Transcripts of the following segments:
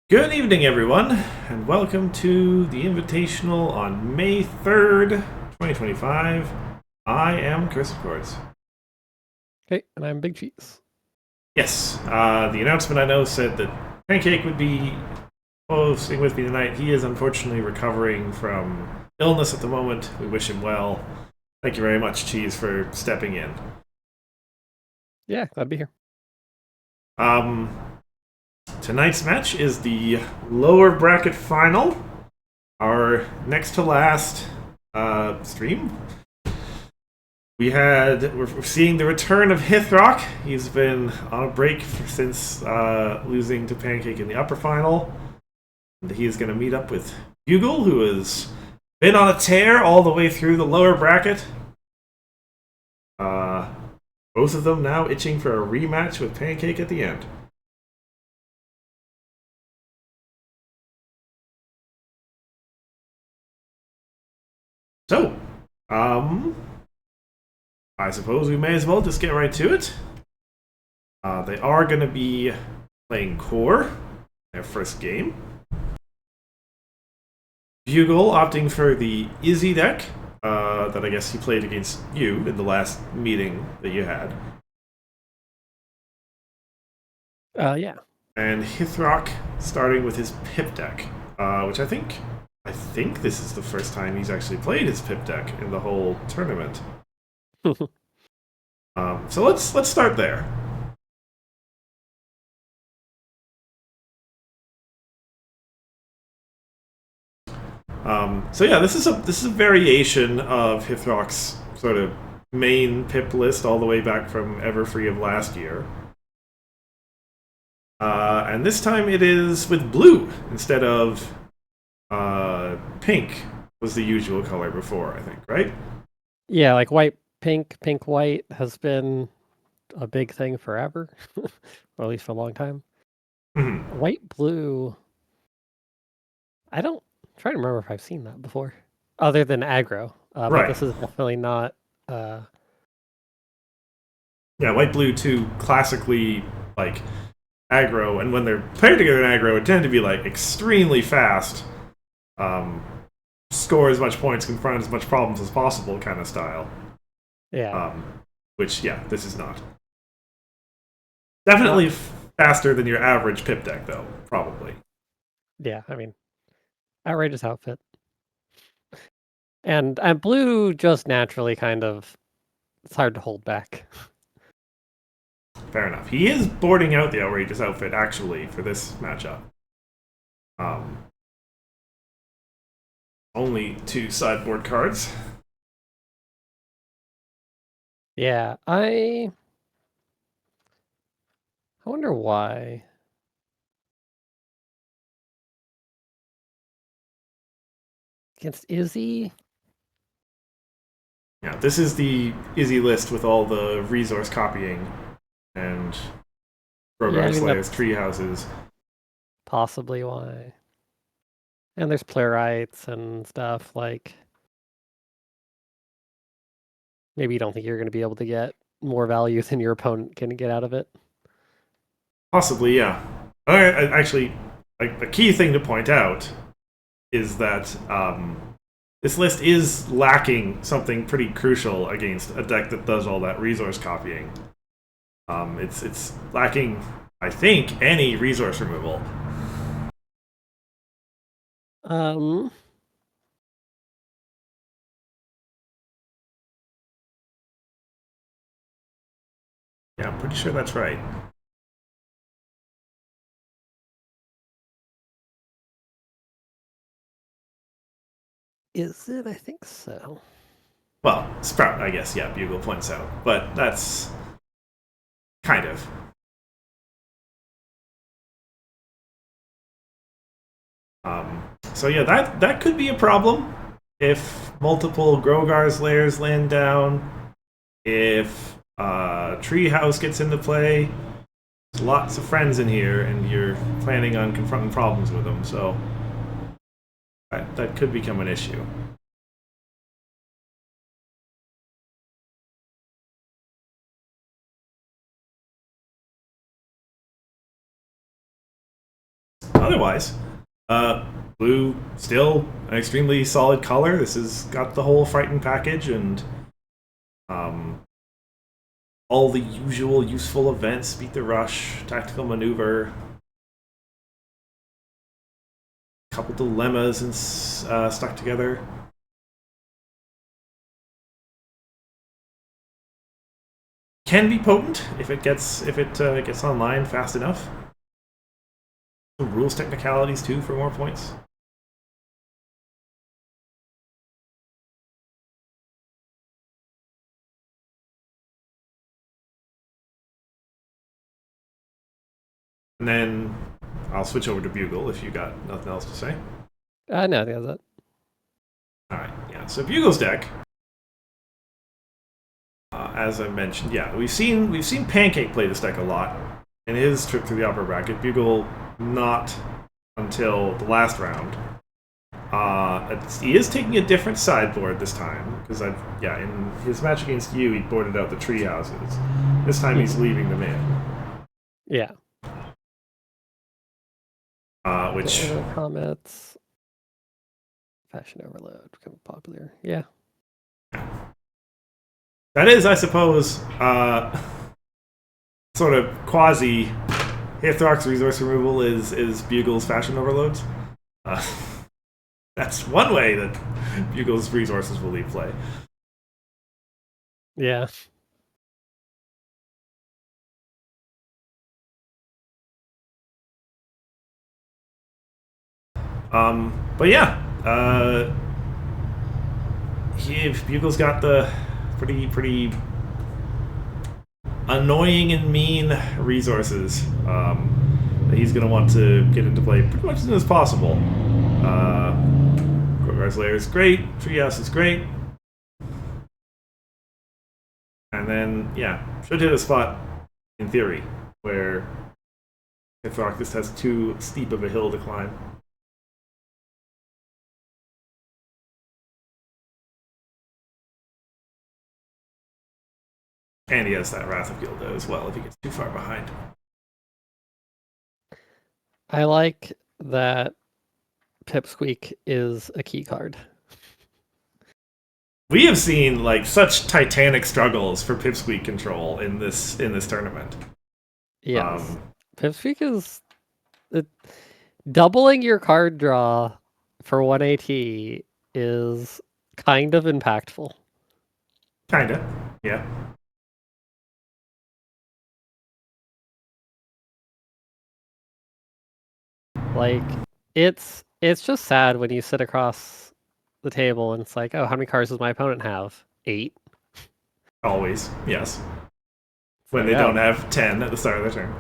Good evening, everyone, and welcome to the Invitational on May 3rd, 2025. I am Chris, of course. Okay, and I'm Bigcheese. Yes, the announcement I know said that Pancake would be hosting with me tonight. He is unfortunately recovering from illness at the moment. We wish him well. Thank you very much, Cheese, for stepping in. Yeah, glad to be here. Um, Tonight's match is the lower bracket final, our next to last stream. We're seeing the return of Hithroc. He's been on a break since losing to Pancake in the upper final. And he's going to meet up with Bugle, who has been on a tear all the way through the lower bracket. Uh, Both of them now itching for a rematch with Pancake at the end. So, I suppose we may as well just get right to it. They are going to be playing Core, their first game. Bugle opting for the Izzy deck that I guess he played against you in the last meeting that you had. Yeah. And Hithroc starting with his Pip deck, which I think this is the first time he's actually played his Pip deck in the whole tournament. So let's start there. So yeah, this is a variation of Hithroc's sort of main Pip list all the way back from Everfree of last year. And this time it is with blue instead of pink was the usual color before, I think, right? Yeah, like white, pink, pink, white has been a big thing forever, or at least for a long time. Mm-hmm. White, blue. I'm trying to remember if I've seen that before, other than aggro. But Right. this is definitely not. Uh, Yeah, white blue too classically like aggro, and when they're paired together in aggro, it tend to be like extremely fast. Um, Score as much points, confront as much problems as possible kind of style. yeah, Which, yeah, this is not. not. Definitely faster than your average Pip deck, though, probably. Yeah, I mean, outrageous outfit, and blue just naturally kind of. It's hard to hold back. Fair enough. He is boarding out the outrageous outfit, actually, for this matchup. Um, Only two sideboard cards. Yeah, I wonder why. Against Izzy? Yeah, this is the Izzy list with all the resource copying and Yeah, I Rogar mean, Slayer's that's tree houses. possibly why. And there's playwrights and stuff, like, maybe you don't think you're going to be able to get more value than your opponent can get out of it. Possibly, yeah. Actually, a key thing to point out is that this list is lacking something pretty crucial against a deck that does all that resource copying. It's lacking, I think, any resource removal. Um, Yeah, I'm pretty sure that's right. is it? I think so. Well, Sprout, I guess, yeah, Bugle points out, but that's kind of. So yeah, that could be a problem if multiple Grogar's layers land down. If Treehouse gets into play, there's lots of friends in here, and you're planning on confronting problems with them. So that could become an issue. otherwise, blue still an extremely solid color. This has got the whole frightened package and all the usual useful events: beat the rush, tactical maneuver, couple dilemmas and stuck together. Can be potent if it gets online fast enough. Some rules technicalities too for more points. And then I'll switch over to Bugle if you got nothing else to say. No, I think that's it. All right, yeah. So Bugle's deck, as I mentioned, yeah, we've seen Pancake play this deck a lot in his trip through the upper bracket. Bugle not until the last round. He is taking a different sideboard this time because in his match against you, he boarded out the tree houses. This time he's leaving them in. Yeah. Which Comets, Fashion Overload become popular. Yeah. that is, I suppose, sort of quasi Hithroc's resource removal is Bugle's Fashion Overloads. That's one way that Bugle's resources will leave play. Yeah. But yeah, Bugle's got the pretty annoying and mean resources that he's going to want to get into play pretty much as soon as possible. Courtyard's Lair is great. Treehouse is great. And then, yeah, should hit a spot, in theory, where Hithroc just has too steep of a hill to climb. And he has that Wrath of Gilda as well if he gets too far behind. I like that Pipsqueak is a key card. We have seen like such titanic struggles for Pipsqueak control in this tournament. Yes. Pipsqueak is doubling your card draw for 1 AT is kind of impactful. Kinda, yeah. Like it's just sad when you sit across the table and it's like, oh, how many cards does my opponent have? 8. Always, yes. When Like, they oh, don't have 10 at the start of the turn.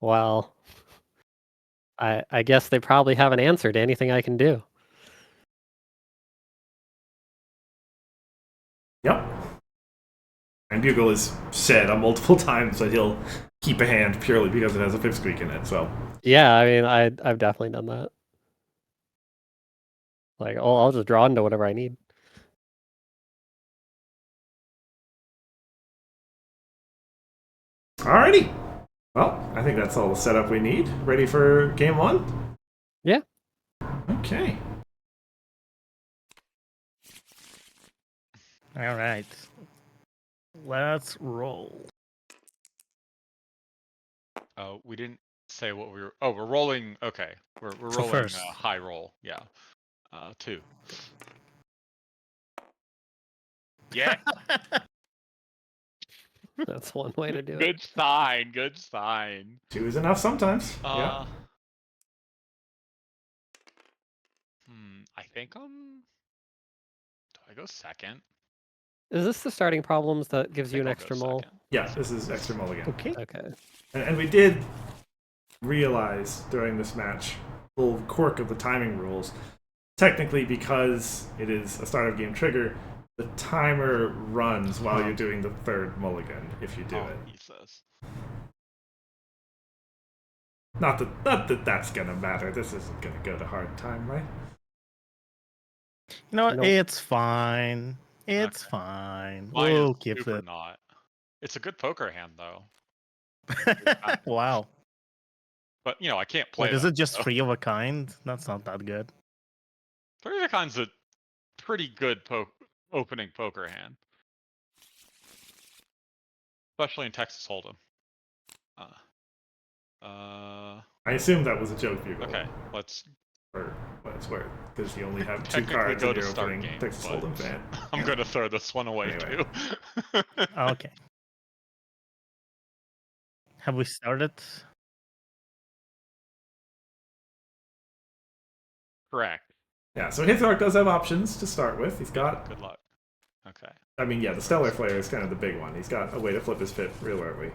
well, I guess they probably haven't answered anything I can do. Yep. And Bugle has said on multiple times that he'll keep a hand purely because it has a Pipsqueak in it, so. Yeah, I mean, I've definitely done that. Like, I'll just draw into whatever I need. Alrighty. Well, I think that's all the setup we need. Ready for game one? Yeah. Okay. All right. Let's roll. Oh, we didn't say what we were. Oh, we're rolling. Okay, we're So rolling first. high roll. Yeah, 2. Yeah, That's one way to do it. good sign. Good sign. 2 is enough sometimes. Yeah. I think do I go second? Is this the starting problems that gives you an I'll extra go mole? second. Yeah, this is extra mulligan. Okay. Okay. And we did realize during this match the little quirk of the timing rules. Technically, because it is a start of game trigger, the timer runs while you're doing the third mulligan if you do it. Jesus. Not that that's gonna matter. This isn't gonna go to hard time, right? You know what? Nope. It's fine. It's Okay. fine. Mine We'll is keep super it. not. It's a good poker hand though. Wow. But I can't play. Wait, is them, it just so. 3 of a kind? That's not that good. 3 of a kind's a pretty good opening poker hand, especially in Texas Hold'em. I assume that was a joke, Bugle. Okay, let's Or what it's worth, because you only have 2 technically cards go in to your start opening game, Texas but Hold'em fan. I'm Yeah. gonna throw this one away Anyway. too. Okay. Have we started? Correct. Yeah, so Hithroc does have options to start with. He's got, Good luck. Okay. I mean, yeah, the Stellar Flare is kind of the big one. He's got a way to flip his pip real early.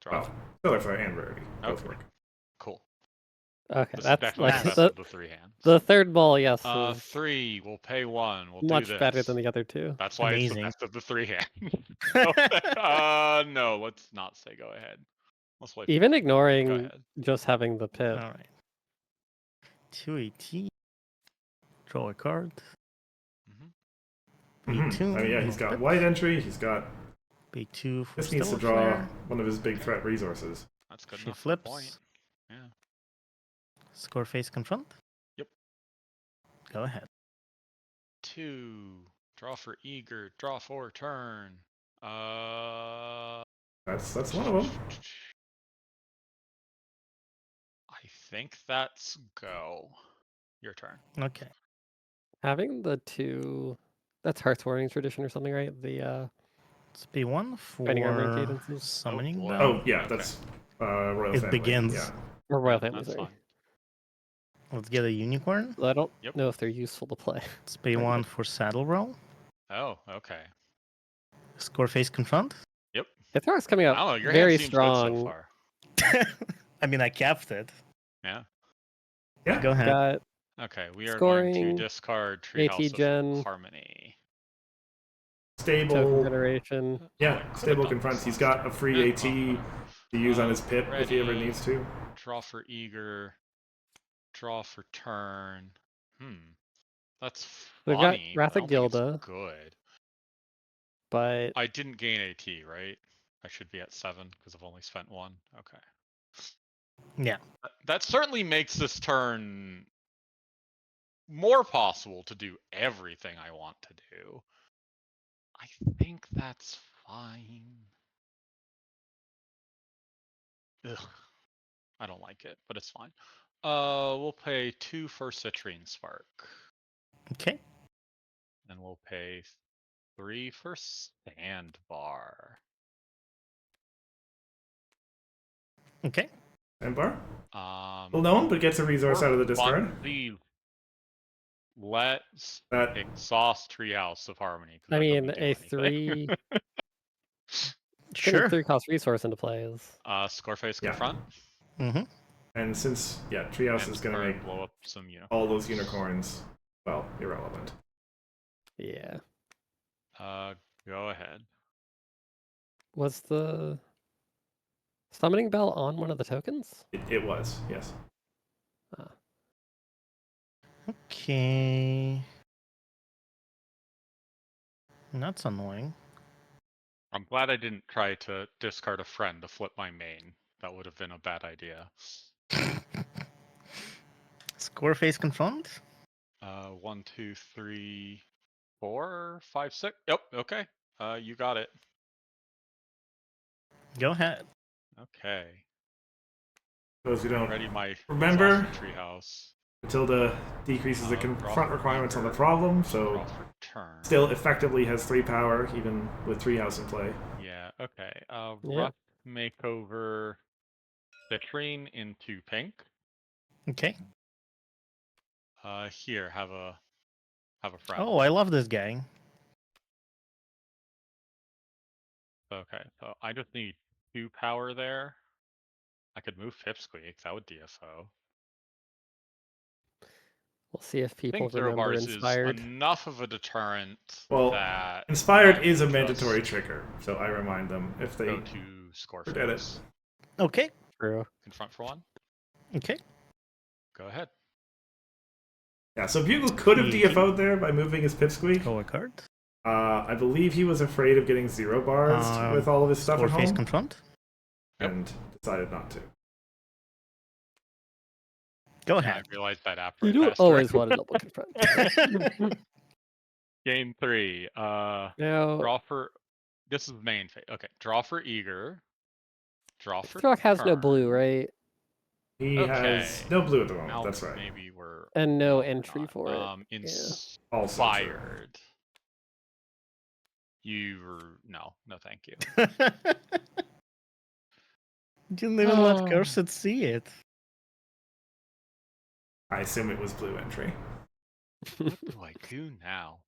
Draw. Well, Stellar Flare and Rarity both Okay. work. Cool. Okay, This is that's definitely like the best the of the 3 hands. the third ball. Yes, is 3. We'll pay 1. We'll do much this. better than the other two. That's why it's the Amazing. best of the 3 hands. No, let's not say go ahead. Let's wait. Even Go ignoring ahead. just having the pip. All right. 2 AT. Draw a card. Mhm. B2. I mean, yeah, he's no got pip. white entry. He's got. B2 for This needs to Stellar draw Flare. one of his big threat resources. That's good She enough for the flips. point. Yeah. Score face confront. Yep. Go ahead. 2. Draw for eager. Draw for turn. That's one of them. I think that's go. Your turn. Okay. Having the two, that's Hearthwarming tradition or something, right? The It's B1 Binding Armor and for Cadences. summoning boy. bell. Oh, yeah, Okay. that's Royal It Family. begins. Yeah. Or Royal Yeah, Family, that's sorry. fine. Let's get a unicorn. Though I don't Yep. know if they're useful to play. It's B1 for saddle roll. Oh, okay. Score face confront. Yep. Hithroc's coming I up don't know. Your very hand seems good so strong. far. I mean, I capped it. Yeah. Yeah. Go ahead. Got Okay, we are going to Scoring, discard AT Treehouse of Gen. Harmony. token Stable. generation. Yeah, I could've stable done confronts. this He's last got a turn. free Eh, AT well, to whatever. use on his pip if he ever Ready. needs to. Draw for eager. Draw for turn. That's We've got funny, Wrath but I of don't think it's Gilda, good. but I didn't gain AT, right? I should be at 7 because I've only spent 1. Okay. Yeah. That certainly makes this turn more possible to do everything I want to do. I think that's fine. Ugh. I don't like it, but it's fine. We'll pay 2 for Citrine Spark. Okay. And we'll pay 3 for Sandbar. Okay. And bar. Um, Well known, but gets a resource out of the for discard. funsies, let's That exhaust Treehouse of Harmony. 'Cause I that doesn't mean, do a anything. 3 Sure. 3-cost resource into play is. Scoreface Yeah. confront. Mm-hmm. and since Treehouse And is gonna turn, make blow up some unicorns. all those unicorns, well, irrelevant. Yeah. Go ahead. Was the summoning bell on one of the tokens? It was, yes. Okay. That's annoying. I'm glad I didn't try to discard a friend to flip my main. That would have been a bad idea. Score face confront. 1, 2, 3, 4, 5, 6. Yep. Okay. You got it. Go ahead. Okay. Those who don't Ready my remember, exhausted Treehouse. Matilda decreases the Draw confront for requirements on the eager, problem, so Draw for turn. still effectively has 3 power, even with Treehouse in play. Yeah. Okay. Yep. Rough makeover Citrine into pink. Okay. Here, have a friend. Oh, I love this guy. Okay, so I just need 2 power there. I could move Pipsqueak, that would DFO. We'll see if I people think 0 remember bars Inspired. is enough of a deterrent Well, that Inspired I is a will mandatory just trigger, so I remind them if they go to forget it. Scoreface. Okay. True. Confront for 1. Okay. Go ahead. Yeah, so Bugle could have He- DFO'd there by moving his Pipsqueak. Draw a card. I believe he was afraid of getting 0 bars with all of his stuff Score at face home, confront. Yep. and decided not to. Go Yeah, ahead. I realized that after You I don't passed always through. want to double confront. Game 3. Now, Draw for. This is the main phase. Okay, draw for eager. Draw for Hithroc has no blue, turn. right? He has Okay. no blue at the moment. Now That's right. maybe we're. And no we're entry not. for it. Also true. Inspired. You were no, thank you. Didn't even let Cursed see it. I assume it was blue entry. What do I do now?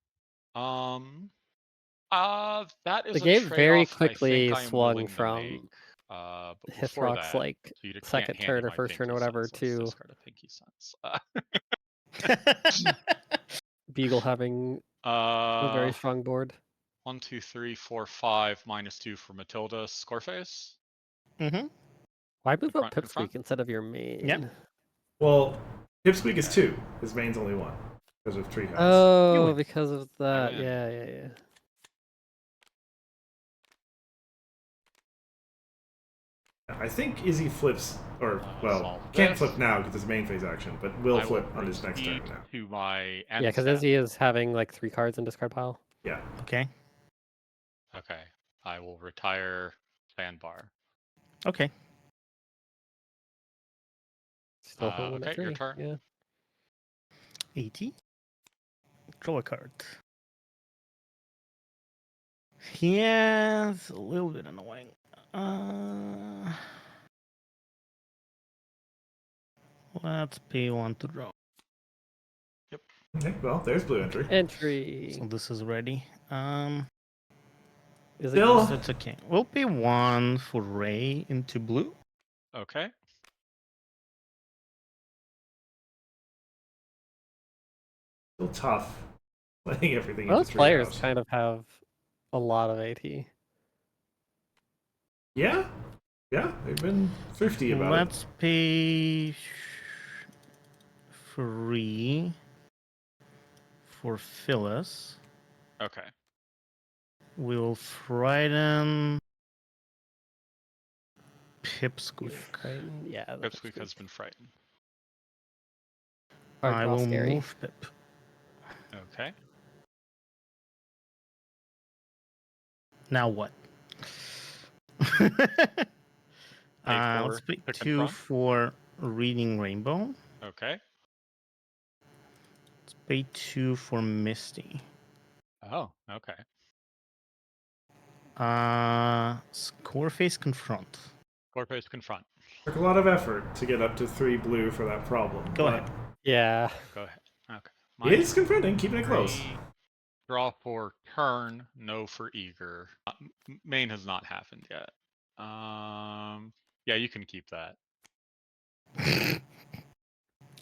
That is The a game very trade-off I think quickly I am swung willing to from make. But before Hithroc's that, like so you can't second hand me turn or my first turn or pinky whatever sense. Let's to discard a pinky sense. Bugle having a very strong board. 1, 2, 3, 4, 5, -2 for Matilda. Scoreface. Mm-hmm. Why move up Confront. Pipsqueak instead of your main? Yep. Well, Pipsqueak is Okay. 2. His main's only 1 because of Treehouse. Oh, win. because of that. win. Yeah. I think Izzy flips, or well, Solve can't this. flip now because it's main phase action, but will I flip on his next turn proceed now. to my end Yeah, because step. Izzy is having like 3 cards in discard pile. Yeah. Okay. Okay. I will retire sandbar. Okay. Still home at Okay, 3. your turn. Yeah. 80. Draw a card. Yeah, it's a little bit annoying. Let's pay 1 to draw. Okay, well, there's blue entry. Entry. So this is ready. Is it Still, So it's okay. We'll pay 1 for Ray into blue. Okay. still tough playing everything Most into players Treehouse. kind of have a lot of AT. Yeah, they've been thrifty about Let's pay 3 for Phyllis. Okay. We'll frighten Pipsqueak. Frightened? Yeah. the Pipsqueak has been frightened. Hard I draw will scary. move Pip. Okay. Now what? Pay 4 Let's pay to 2 confront. for Reading Rainbow. Okay. Let's pay 2 for Misty. Oh, okay. Scoreface Confront. Scoreface confront. Took a lot of effort to get up to 3 blue for that problem. Go but ahead. Yeah. Go ahead. Okay. He is confronting, keeping it close. 3. Draw for turn, no for eager. Main has not happened yet. Yeah, you can keep that.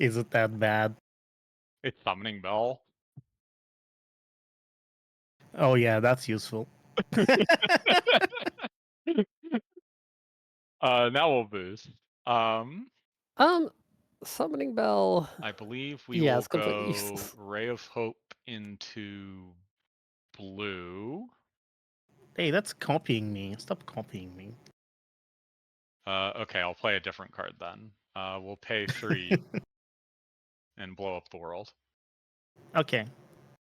Is it that bad? It's summoning bell. Oh yeah, that's useful. Now we'll boost. Summoning Bell. I believe we Yeah, will it's completely go useless. Ray of Hope into blue. Hey, that's copying me. Stop copying me. Okay, I'll play a different card then. We'll pay 3 and blow up the world. Okay.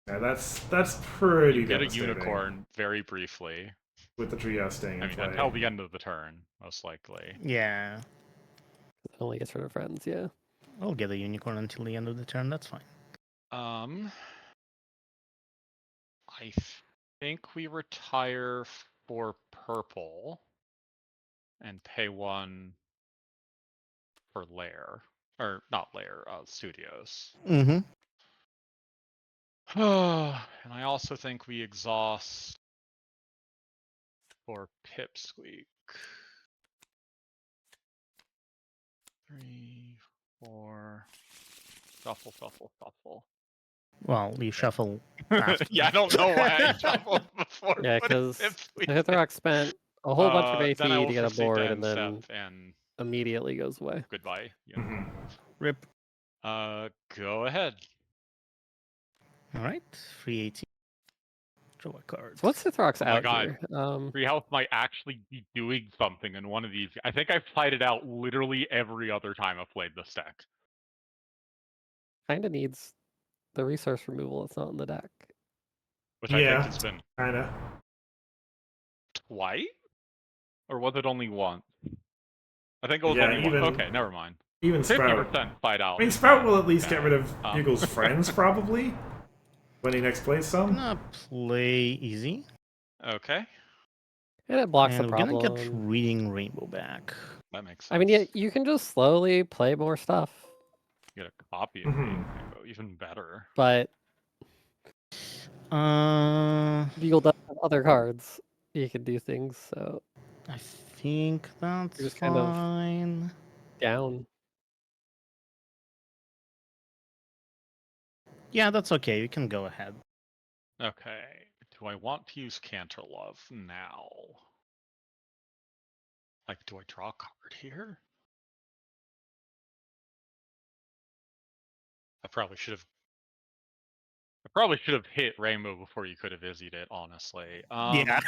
Yeah, that's pretty You get a devastating unicorn very briefly. with the Treehouse staying in I mean, play. until the end of the turn, most likely. Yeah. It only gets rid of friends, yeah. I'll get a unicorn until the end of the turn. That's fine. I think we retire for purple and pay 1 for lair. Or not lair, studios. Mm-hmm. And I also think we exhaust for Pipsqueak. 3, 4. Shuffle. Well, you shuffle after. Yeah, I don't know why I shuffled before. Yeah, putting because Pipsqueak Hithroc spent a whole bunch of in. AT Then I to will get a proceed to board end and then step and immediately goes away. goodbye, unicorn. Rip. Go ahead. All right. Free 18. Draw a card. So what's Hithroc's Oh my out god. here? Treehouse might actually be doing something in one of these. I think I've played it out literally every other time I've played this deck. kind of needs the resource removal that's not in the deck. Which I Yeah. think has been Kinda. twice? Or was it only once? I think it was Yeah, only one. even- Okay, never mind. Even 50% Sprout. fight out. I mean, Sprout will at least get Okay. rid of Bugle's friends, probably. When he next plays some. Gonna play easy. Okay, And it blocks And the we're gonna get problem. Reading Rainbow back. that makes sense. I mean, yeah, you can just slowly play more stuff, Get a copy of Mhm. Reading Rainbow, even better. but Bugle does have other cards. You can do things, so I think that's just kind of- fine. down. Yeah, that's okay. You can go ahead. Okay, do I want to use Canterlove now? Like, do I draw a card here? I probably should have hit Rainbow before you could have Izzied it, honestly. Yeah.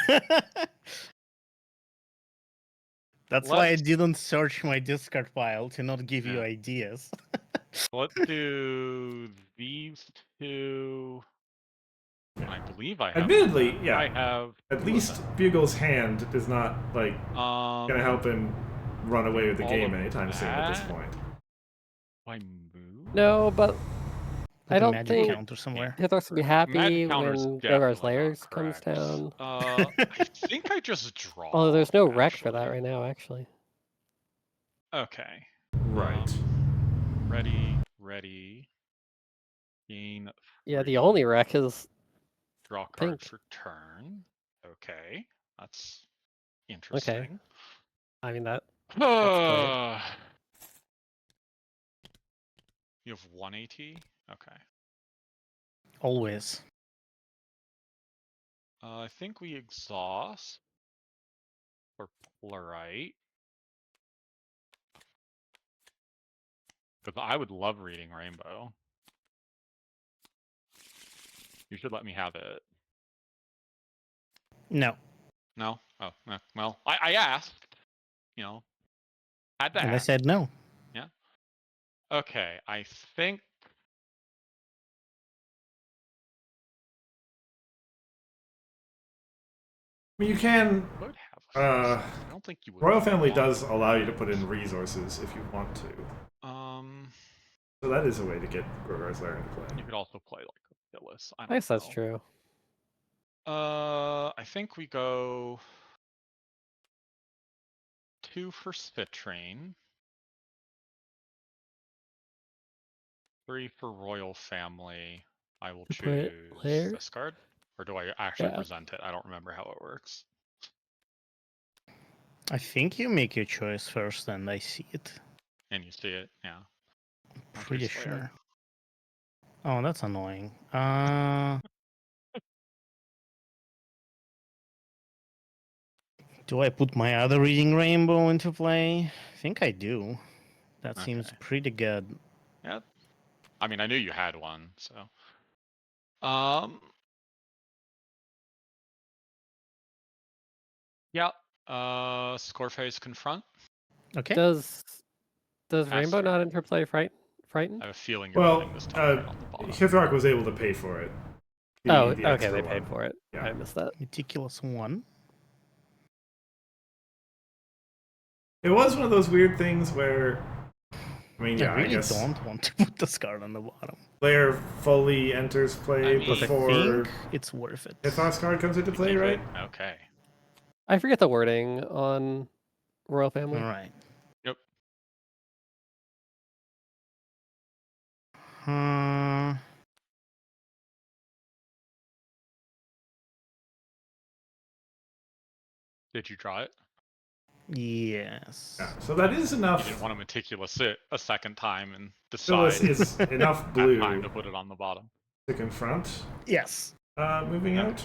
That's why I let's- didn't search my discard file to not give you Yeah. ideas. Let's do these two. And I believe I have. Admittedly, that. yeah. I have. At two of least Bugle's hand is not, like, them. gonna help him run away with the all game of anytime soon at this that? point. Do I move? No, but Put I a don't magic think counter somewhere. Hithroc would be happy Magic counter's when definitely Grogar's Layers not comes correct. down. I think I just draw. Although there's no rec for that actually. right now, actually. Okay. Right. Ready. Gain. Yeah, the 3. only rec is Draw card pink. for turn. Okay, that's Okay. interesting. I mean that. You have 1 AT? Okay. Always. I think we exhaust for Plurite. Because I would love reading Rainbow. You should let me have it. No. No? Oh, well, I asked. You know, had to And I ask. said no. Yeah. Okay, I think. I mean, you can. Would have a Uh, Fist. I don't think you would. Royal Family want does to. allow you to put in resources if you want to. So that is a way to get Grogar's Lair into play. You could also play like a Phyllis. I I don't guess that's know. true. I think we go 2 for Spitrain. 3 for Royal Family. I will You put choose layers? this card. Or do I actually Yeah. present it? I don't remember how it works. I think you make your choice first and I see it. And you see it, yeah. I'll Pretty choose Lair. sure. Oh, that's annoying. Do I put my other Reading Rainbow into play? I think I do. That seems Okay. pretty good. Yeah. I mean, I knew you had one, so. Yeah. Score phase confront. Okay. Does Pass Rainbow not turn. interplay Frighten? I have a feeling you're Well, putting this token on the bottom. Hithroc was able to pay for it. Oh, The okay, extra they one. paid for it. Yeah. I missed that. Meticulous 1. It was one of those weird things where, I mean, yeah, I really guess don't want to put this card on the bottom. Lair fully enters play I mean- But I before think it's worth it. Hithroc's card comes into You play, keep right? it? Okay. I forget the wording on Royal Family. Alright. Yep. Did you draw it? Yes. Yeah. So that is You enough. didn't want to meticulous it a second time and Phyllis decide is enough at blue time to put it on the bottom. to confront. Yes. Moving Okay. out.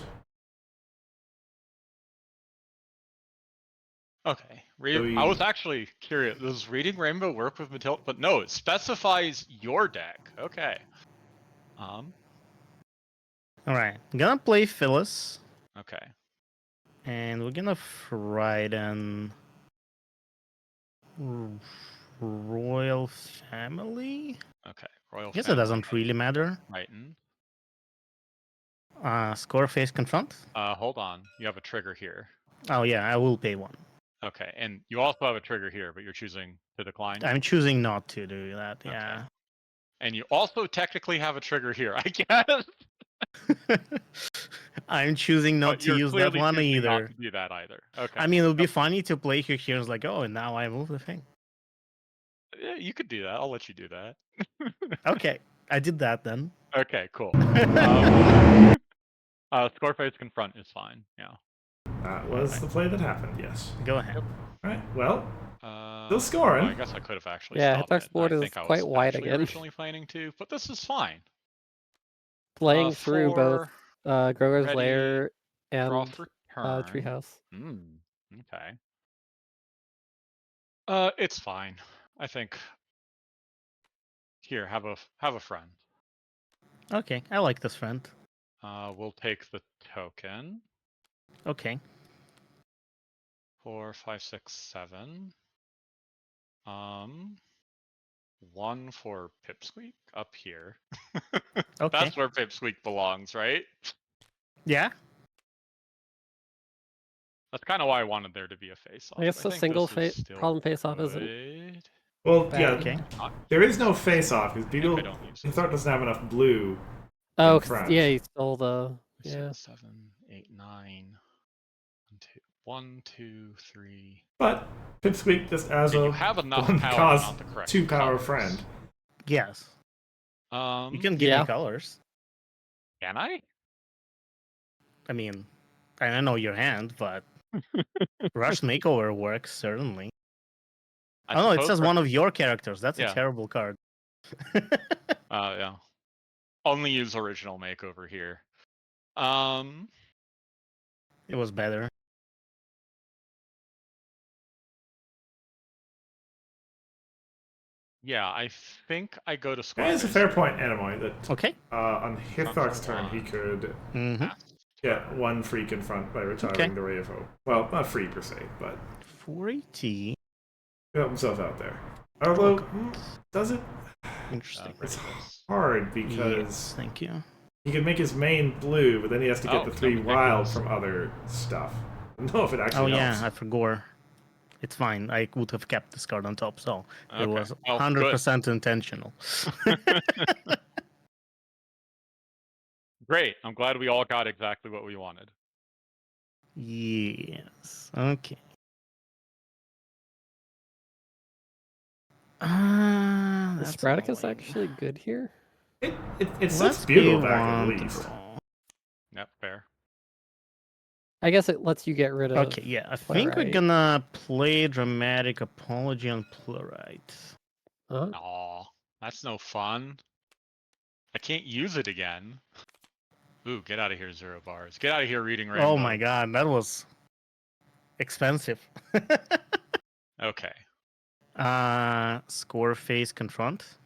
Okay. So I was actually curious. Does Reading Rainbow work with Matilda? But no, it specifies your deck. Okay. Alright. I'm gonna play Phyllis. Okay. And we're gonna Frighten Royal family? Okay, royal I guess it family. doesn't really matter. Titan. Score face confront? Hold on. You have a trigger here. Oh yeah, I will pay 1. Okay, and you also have a trigger here, but you're choosing to decline. I'm choosing not to do that, Okay. yeah. And you also technically have a trigger here, I guess. I'm choosing not But to you're use that clearly one choosing not either. to do that either. Okay. I mean, it would be Okay. funny to play here and it's like, oh, and now I move the thing. Yeah, you could do that. I'll let you do that. Okay, I did that then. Okay, cool. Scoreface confront is fine. Yeah. That was Alright. the play that happened, yes. Go ahead. Yep. Alright, well, still Oh, scoring. I guess I could have actually Yeah, stopped Hithroc's it. I board is think I was quite wide actually again. originally planning to, but this is fine. Playing through both 4, Groger's ready, Lair draw and for turn. Treehouse. Okay. It's fine. I think. Here, have a friend. Okay, I like this friend. We'll take the token. Okay. 4, 5, 6, 7. 1 for Pipsqueak up here. Okay. That's where Pipsqueak belongs, right? Yeah? That's kind of why I wanted there to be a face-off. I guess I a think single this is still problem face-off isn't good. Well, bad. yeah, Okay. Not there is no useless. face-off, because I think I Bugle, don't use he this. thought doesn't have enough blue Oh, in 'cause- front. yeah, he stole the... Yeah. 6, 7, 8, 9. 1, 2, 3. But Pipsqueak just as Yeah, a you have enough one power, cause not the correct 2 power colors. friend. Yes. You can give me Yeah. colors. Can I? I mean, I know your hand, but Rush Makeover works, certainly. I Oh no, it suppose says for- one of your characters. That's a Yeah. terrible card. Yeah. Only use original makeover here. It was better. Yeah, I think I go to That Square is a Face fair here. point, Anemoy, that Okay. on Hithroc's turn he One. could Mm-hmm. Pass get turn. 1 free confront by retiring Okay. the Ray of Hope. Well, not free per se, but 480. help himself out there. Although, God. does it? Interesting. It's Ready this. hard Yes, because thank you. he can make his main blue, but then he has to get Oh, the no 3 wild ridiculous. from other stuff. I don't know if it Oh actually yeah, helps. I forgot. It's fine. I would have kept this card on top, so it Okay. was Oh, good. 100% intentional. Great. I'm glad we all got exactly what we wanted. Yes. Okay. Is That's Spraticus annoying. actually good here? It sets Let's Bugle pay back at 1 to least. draw. Yep, fair. I guess it lets you get rid of... Okay, yeah, I think we're Plurite. gonna play Dramatic Apology on Plurite. Huh? Aw, that's no fun. I can't use it again. Ooh, get out of here, 0 bars. Get out of here, Reading Rainbow. Oh my god, that was expensive. Okay. Score face confront.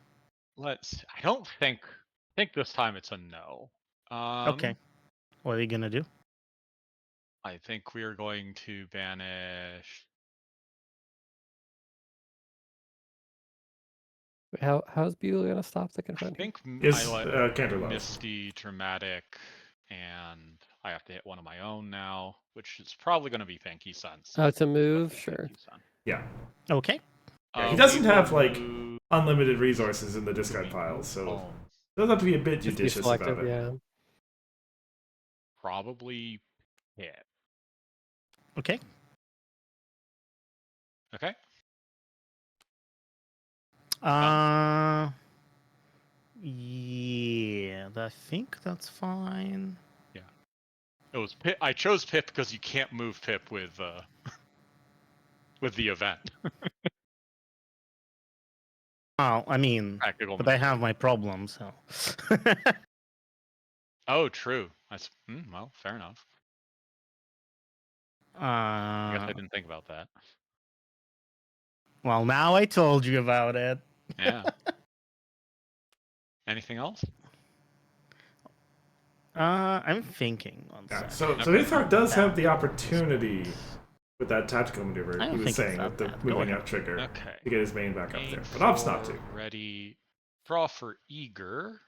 Let's. I don't think. I think this time it's a no. Okay. What are you gonna do? I think we are going to banish. How's Bugle gonna stop the I confront here? think Is I let Canterlot. Misty, Dramatic, and I have to hit one of my own now, which is probably going to be Thanky Sense. Oh, to It's gonna move? be Sure. Thanky Sen. Yeah. Okay. Yeah, he We doesn't will have, like, move unlimited resources in the discard we piles, so home. does have to be a bit Just be judicious selective, about it. yeah. Probably hit. Okay. Okay. Yeah, I think that's fine. Yeah. It was Pip. I chose Pip because you can't move Pip with the event. Well, I mean, Practical but I move. have my problems, so. Oh, true. That's well, fair enough. I guess I didn't think about that. Well, now I told you about it. Yeah. Anything else? I'm thinking. One Yeah, sec. so Okay. Hithroc does have the opportunity with that tactical maneuver I he don't was think it's saying that with the bad. Go moving ahead. up trigger Okay. to get his main back up Main there. But opts not to. 4, ready. Draw for eager.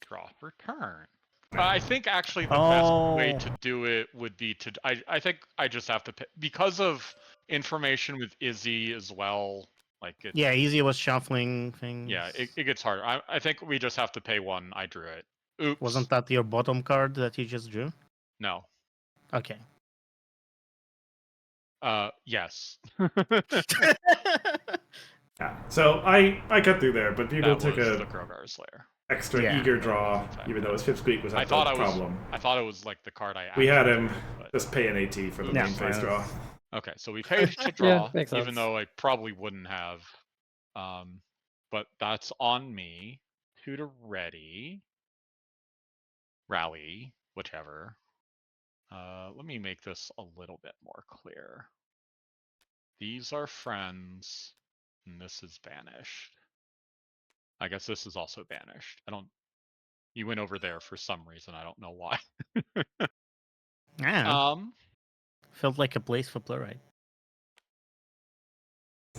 Draw for turn. Nah. I think actually the best way Oh. to do it would be to. I think I just have to pick because of information with Izzy as well. Like it. Yeah, Easy was shuffling things. Yeah, it gets harder. I think we just have to pay one. I drew it. Oops. Wasn't that your bottom card that you just drew? No. Okay. Yes. Yeah. So I cut through there, but Bugle That took was a the Grogar's Lair. extra Yeah. eager That draw, was, in fact, even though that. his Pipsqueak was I at thought the I was. problem. I thought it was like the card I. We had actually him drew, but... just pay an AT for the Yeah, main face fine. draw. Okay, so we paid to Yeah, draw, makes even sense. though I probably wouldn't have. But that's on me. 2 to ready. Rally, whichever. Let me make this a little bit more clear. These are friends, and this is banished. I guess this is also banished. I don't. You went over there for some reason. I don't know why. Yeah. Felt like a place for Plurite.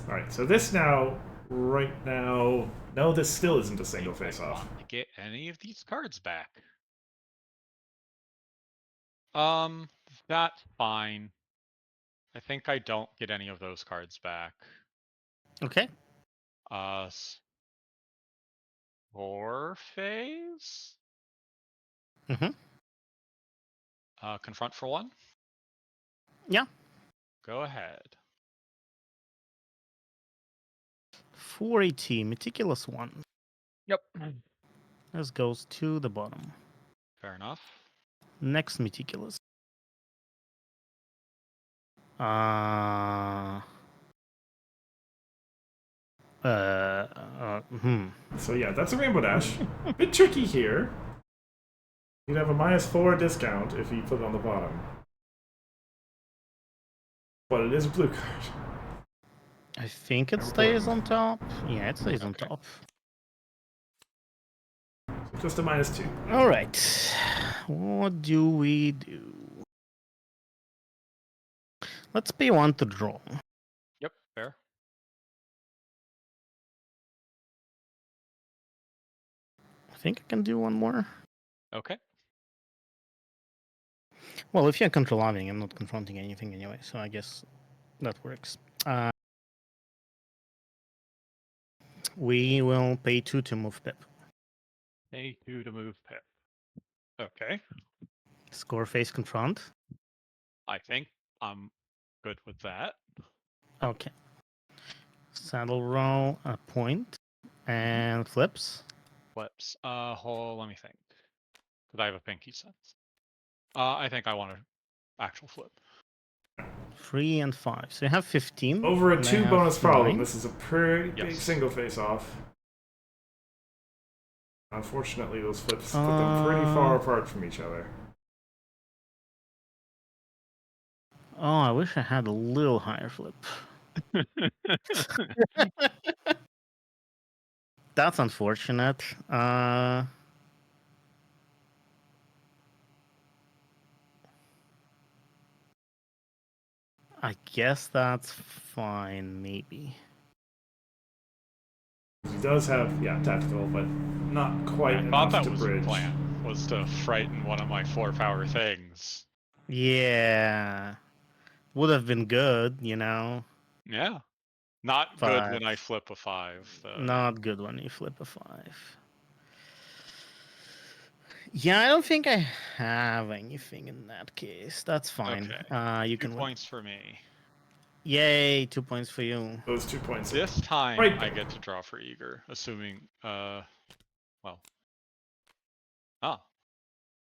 Alright, so this now, right now, no, this still isn't a single Think I face off. want to get any of these cards back. That's fine. I think I don't get any of those cards back. Okay. Score phase? Mm-hmm. Confront for 1? Yeah. Go ahead. 480, meticulous one. Yep. This goes to the bottom. Fair enough. Next meticulous. Uh. So yeah, that's a Rainbow Dash. Bit tricky here. You'd have a -4 discount if you put it on the bottom. But it is a blue card. I think it How stays important. on top. Yeah, it stays on Okay. top. So just a -2. All right. What do we do? Let's pay 1 to draw. Yep, fair. I think I can do one more. Okay. Well, if you're controlling, I'm not confronting anything anyway, so I guess that works. We will pay 2 to move Pip. Pay 2 to move Pip. Okay. Score face confront. I think I'm good with that. Okay. Saddle roll a point and flips. Flips. Let me think. Because I have a pinky sense. I think I want an actual flip. 3 and 5. So you have 15. Over a and I 2 have bonus problem, 9. this is a pretty big Yes. single face off. Unfortunately, those flips put them pretty far apart from each other. Oh, I wish I had a little higher flip. That's unfortunate. I guess that's fine, maybe. He does have, yeah, tactical, but not quite I thought enough that to was bridge. the plan, was to frighten one of my 4-power things. Yeah. Would have been good, you know. Yeah. Not good But when I flip a 5, though. not good when you flip a 5. Yeah, I don't think I have anything in that case. That's fine. Okay. You 2 can win. points for me. Yay, 2 points for you. Those 2 points. This time Right I there. get to draw for eager, assuming well. Ah.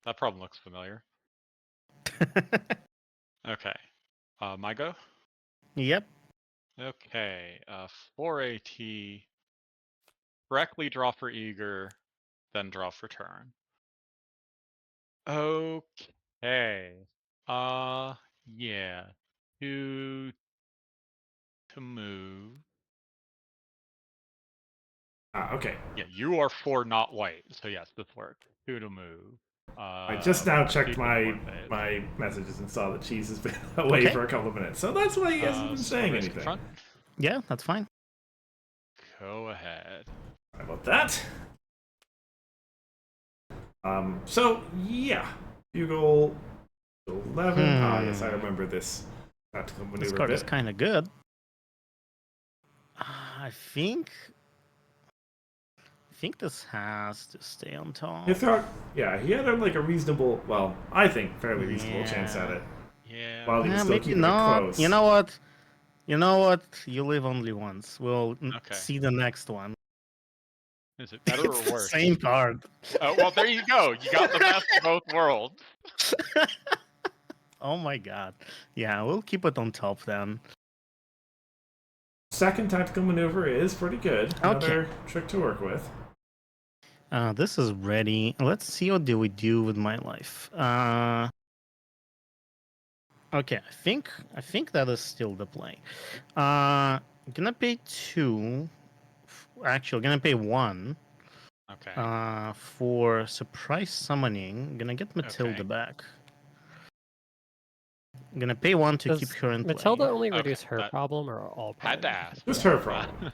That problem looks familiar. Okay. My go? Yep. Okay. 4AT. Correctly draw for eager, then draw for turn. Okay. Yeah. 2 to move. Ah, okay. Yeah, you are 4 not white, so yes, this works. 2 to move. I just now checked my phase. messages and saw that Cheese has been away Okay. for a couple of minutes, so that's why he hasn't been saying raise anything. confront. Yeah, that's fine. Go ahead. Sorry about that. So yeah, Bugle 11. Ah, yes, I remember this tactical This maneuver card is bit. kind of good. I think this has to stay on top. Hithroc, yeah, he had a reasonable, well, I think fairly reasonable chance at Yeah. it. Yeah. While he was still Maybe keeping it not. close. You know what? You live only once. We'll Okay. see the next one. Is it better It's or the worse? same card. Oh, well, there you go. You got the best of both worlds. Oh my god. Yeah, we'll keep it on top then. Second tactical maneuver is pretty good. Okay. Another trick to work with. This is ready. Let's see what do we do with my life. Okay, I think that is still the play. I'm gonna pay 2. Actually, gonna pay 1. Okay. For surprise summoning. Gonna get Matilda Okay. back. I'm gonna pay 1 to keep Does her in Matilda play. only Okay, reduce her that- problem or all Had to problems? ask. Just her problem.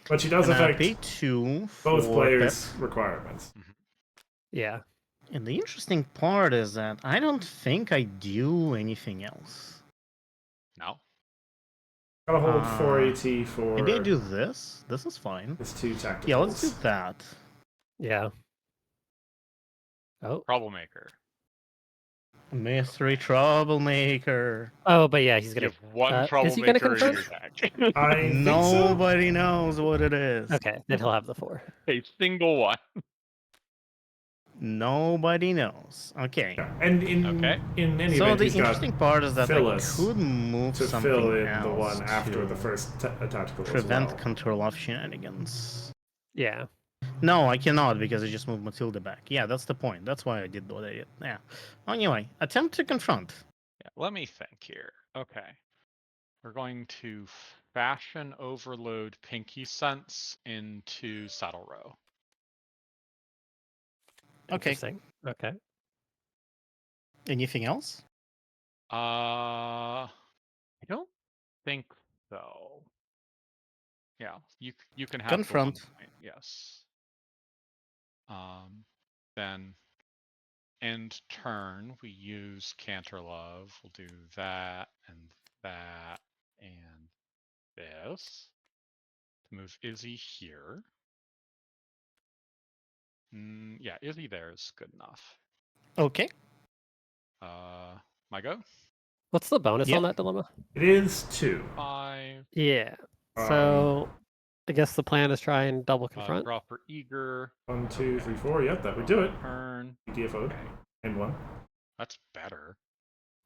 But she does Gonna affect pay 2 both for players' Pep. requirements. Yeah. And the interesting part is that I don't think I do anything else. No. Gotta hold Uh, 4 AT for Maybe I do this. This is fine. his 2 tacticals. Yeah, let's do that. Yeah. Oh. Troublemaker. Mystery troublemaker. Oh, but yeah, he's You gonna. have one Is he gonna troublemaker in your confront? deck. I think so. Nobody knows what it is. Okay, then he'll have the 4. A single one. Nobody knows. Okay. Yeah. And Okay. in any So event, the he's got interesting part is that I Phyllis could move to something fill in else the one after to the first tactical prevent as well. control of shenanigans. Yeah. No, I cannot because I just moved Matilda back. Yeah, that's the point. That's why I did what I did. Yeah. Anyway, attempt to confront. Yeah, let me think here. Okay. We're going to fashion overload Pinky Sense into Saddle Row. Okay. Interesting. Okay. Anything else? I don't think so. Yeah, you can have Confront. the 1 point. Yes. Then end turn we use Canterlove. We'll do that and this to move Izzy here. Yeah, Izzy there is good enough. Okay. My go. What's the bonus Yep. on that dilemma? It is 2. 5. Yeah. So I guess the plan is try and double confront. Draw for eager. 1, 2, Okay. 3, 4. Yep, that would do it. Turn. DFO'd. Okay. And 1. That's better.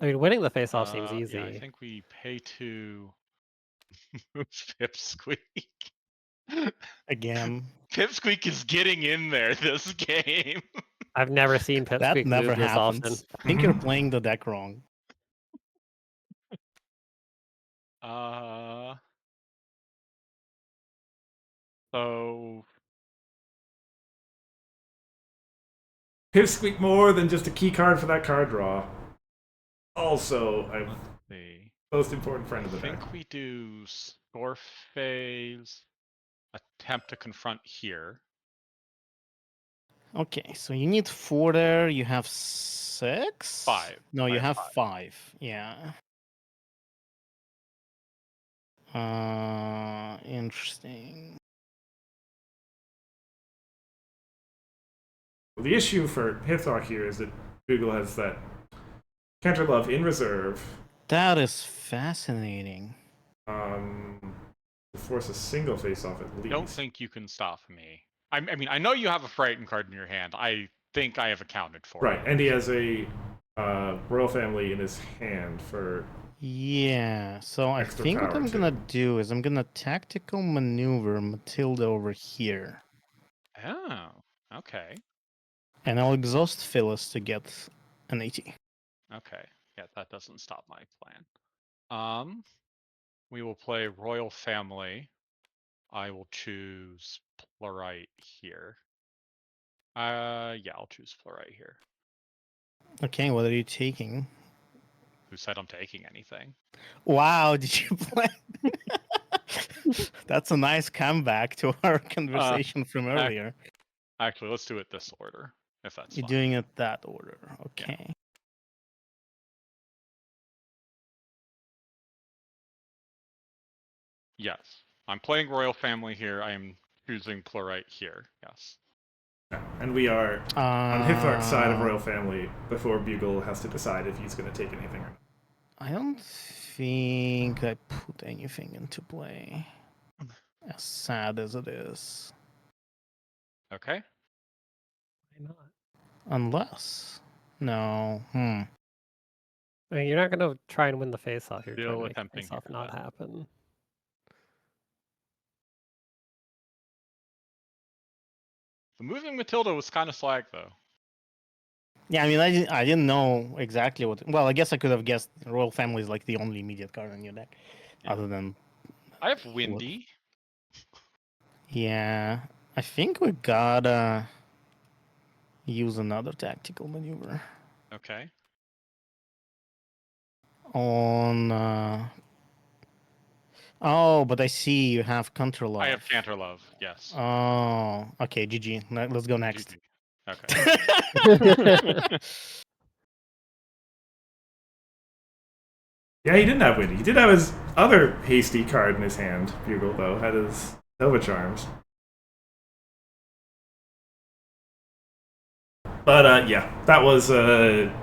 I mean, winning the face-off seems easy. Yeah, I think we pay to move Pipsqueak. Again. Pipsqueak is getting in there this game. I've never seen That Pipsqueak never move this often. happens. I think you're playing the deck wrong. So Pipsqueak more than just a key card for that card draw. Also, I'm let's see. most important friend of the I deck. think we do score phase. Attempt to confront here. Okay, so you need 4 there. You have 6? 5. No, I you have have 5. Yeah. Interesting. Well, the issue for Hithroc here is that Bugle has that Canterlove in reserve. That is fascinating. To force a single face off at least. Don't think you can stop me. I mean, I know you have a Frightened card in your hand. I think I have accounted for Right, it. and he has a royal family in his hand for. Yeah, so I Extra think what power, I'm too. gonna do is I'm gonna tactical maneuver Matilda over here. Oh, okay. And I'll exhaust Phyllis to get an 80. Okay. Yeah, that doesn't stop my plan. We will play Royal Family. I will choose Plurite here. Yeah, I'll choose Plurite here. Okay, what are you taking? Who said I'm taking anything? Wow, did you play? That's a nice comeback to our conversation from earlier. Actually, let's do it this order, if that's You're fine. doing it that order. Okay. Yes. I'm playing Royal Family here. I am choosing Plurite here. Yes. And we are on Hithroc's side of Uh, Royal Family before Bugle has to decide if he's going to take anything or not. I don't think I put anything into play. As sad as it is. Okay. Why not? Unless. No. Hmm. I mean, you're not going to try and win the face-off. You're trying Still to make the attempting face-off here, not then. happen. The moving Matilda was kind of slag, though. Yeah, I mean, I didn't know exactly what. Well, I guess I could have guessed Royal Family is like the only immediate card in your deck, Yeah. other than. I have Windy. Yeah, I think we gotta use another tactical maneuver Okay. on. Oh, but I see you have counter love. I have Canter Love. Yes. Oh, okay. GG. Let's go next. GG. Okay. Yeah, he didn't have Windy. He did have his other hasty card in his hand. Bugle, though, had his Nova Charms. But yeah, that was early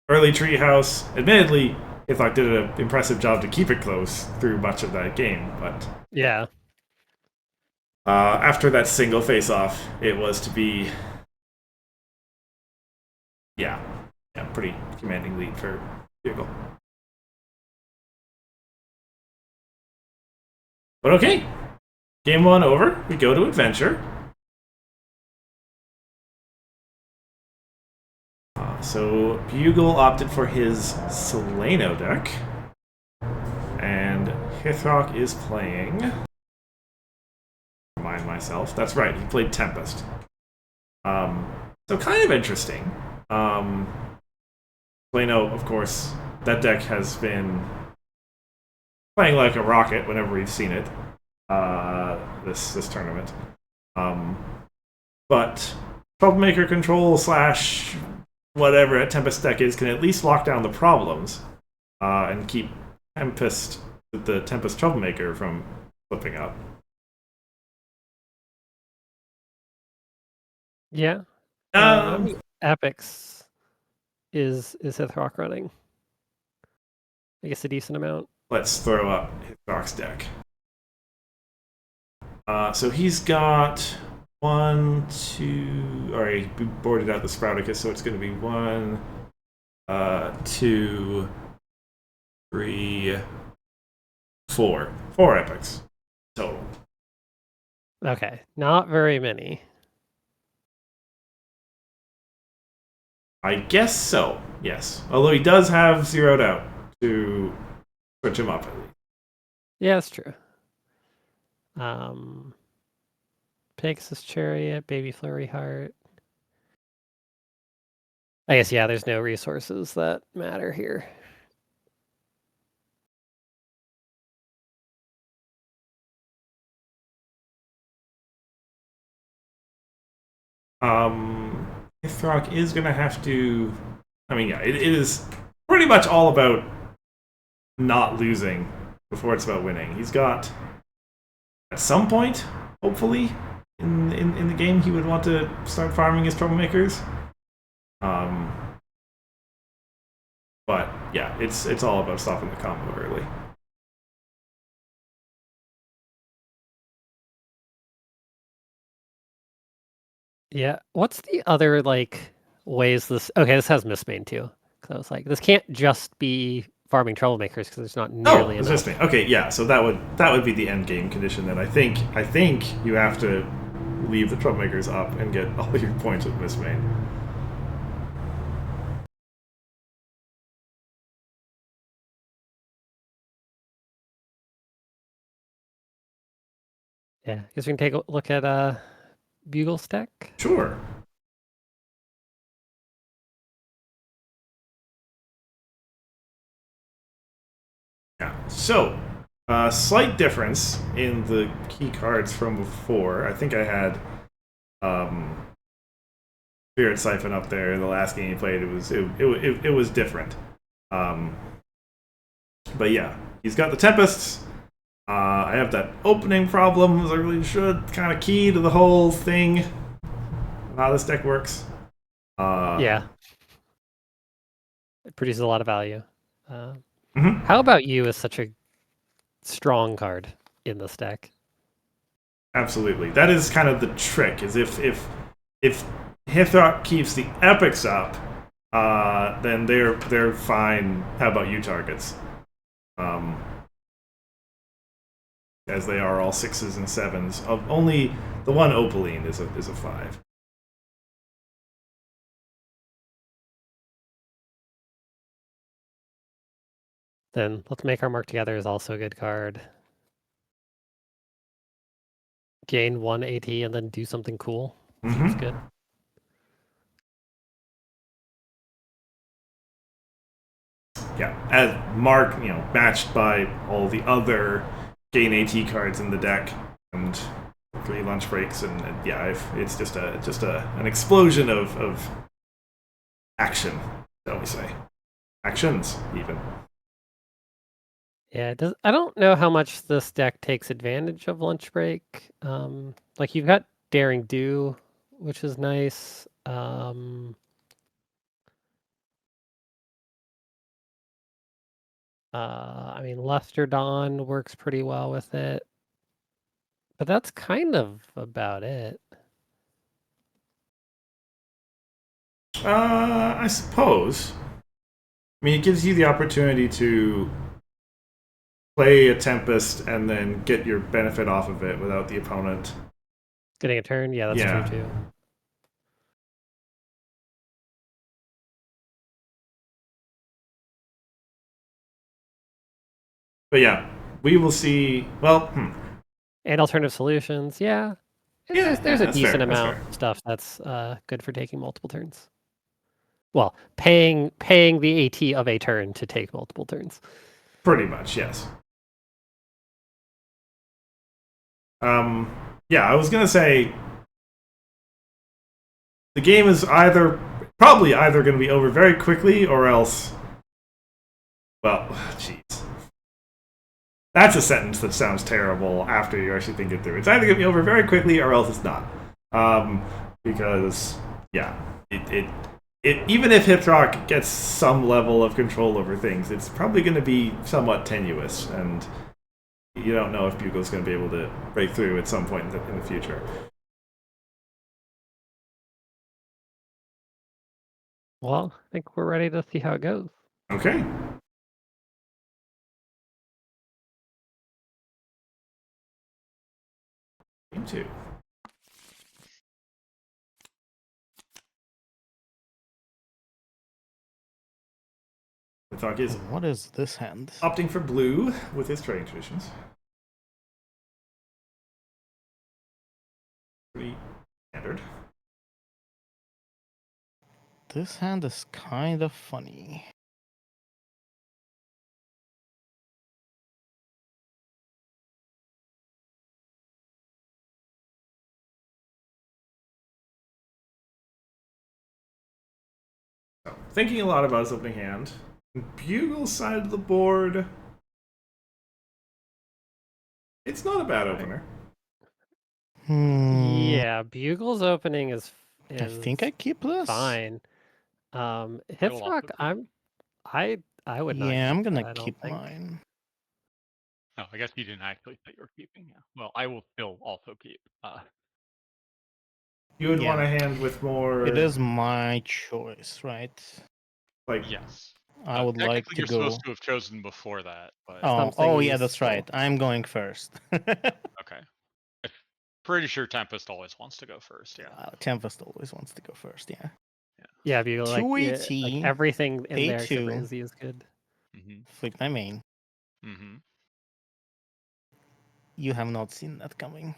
Treehouse. Admittedly, Hithroc did an impressive job to keep it close through much of that game, but Yeah. after that single face-off, it was to be, yeah, pretty commanding lead for Bugle. But okay, game one over. We go to Adventure. So Bugle opted for his Seleno deck, and Hithroc is playing. Remind myself. That's right. He played Tempest. So kind of interesting. Seleno, of course, that deck has been playing like a rocket whenever we've seen it. This tournament. But Troublemaker control slash whatever a Tempest deck is can at least lock down the problems and keep the Tempest Troublemaker from flipping up. Yeah. How many epics is Hithroc running? I guess a decent amount. Let's throw up Hithroc's deck. So he's got 1, 2. All right, he boarded out the Sprouticus, so it's going to be 1, 2, 3, 4. 4 epics total. Okay, not very many. I guess so. Yes, although he does have zeroed out to switch him up at least. Yeah, that's true. Pegasus Chariot, Baby Flurry Heart. I guess, yeah, there's no resources that matter here. Hithroc is going to have to. I mean, yeah, it is pretty much all about not losing before it's about winning. He's got, at some point, hopefully, in the game, he would want to start farming his troublemakers. But yeah, it's all about stopping the combo early. Yeah, what's the other, like, ways this... Okay, this has Mistbane, too. Because I was like, this can't just be farming troublemakers, because there's not nearly It's enough. just me. Okay, yeah. So that would be the end game condition. Then I think you have to leave the troublemakers up and get all your points with Mistbane. Yeah, guess we can take a look at Bugle stack. Sure. So, slight difference in the key cards from before. I think I had Spirit Siphon up there in the last game you played. It was different. But yeah, he's got the Tempests. I have that opening problem, as I really should. Kind of key to the whole thing. How this deck works. Yeah. It produces a lot of value. Mhm. How about you as such a strong card in this deck? Absolutely. That is kind of the trick. Is if Hithroc keeps the epics up, then they're fine. How about you targets? As they are all 6s and 7s. Of only the one Opaline is a 5. Then let's make our mark together is also a good card. Gain 1 AT and then do something cool. Seems good. Yeah, as Mark, matched by all the other gain AT cards in the deck and 3 lunch breaks, and yeah, it's just an explosion of action, shall we say? Actions, even. Yeah, I don't know how much this deck takes advantage of lunch break. Like you've got Daring Do, which is nice. I mean, Luster Dawn works pretty well with it. But that's kind of about it. I suppose. I mean, it gives you the opportunity to play a Tempest and then get your benefit off of it without the opponent. Getting a turn? Yeah, that's Yeah. true too. But yeah, we will see. Well, And alternative solutions, yeah. Yeah, There's a that's fair, decent that's amount fair. of stuff that's good for taking multiple turns. Well, paying the AT of a turn to take multiple turns. Pretty much, yes. Yeah, I was gonna say the game is probably either going to be over very quickly or else. Well, jeez. That's a sentence that sounds terrible after you actually think it through. It's either going to be over very quickly or else it's not. Because, yeah, even if Hithroc gets some level of control over things, it's probably going to be somewhat tenuous, and you don't know if Bugle's going to be able to break through at some point in the future. Well, I think we're ready to see how it goes. Okay. Game 2. Hithroc is What is this hand? opting for blue with his trading traditions. Pretty standard. This hand is kind of funny. So, thinking a lot about his opening hand. Bugle's side of the board. It's not a bad opener. Yeah, Bugle's opening is I think I keep this. fine. It'll Hithroc, also keep. I would not. Yeah, I'm keep that, gonna I don't keep think. mine. Oh, I guess you didn't actually say you were keeping. Yeah. Well, I will still also keep. You would Yeah. want a hand with more. It is my choice, right? Like, Yes. I would like Technically, to you're go. supposed to have chosen before that, but Oh, yeah, Something that's right. useful. I'm going first. okay. I'm pretty sure Tempest always wants to go first. Yeah. Tempest always wants to go first, yeah. Yeah, Bugle, like, 2 yeah, AT, like everything in pay there except for 2. Izzy is good. Mm-hmm. Flick my main. Mm-hmm. You have not seen that coming.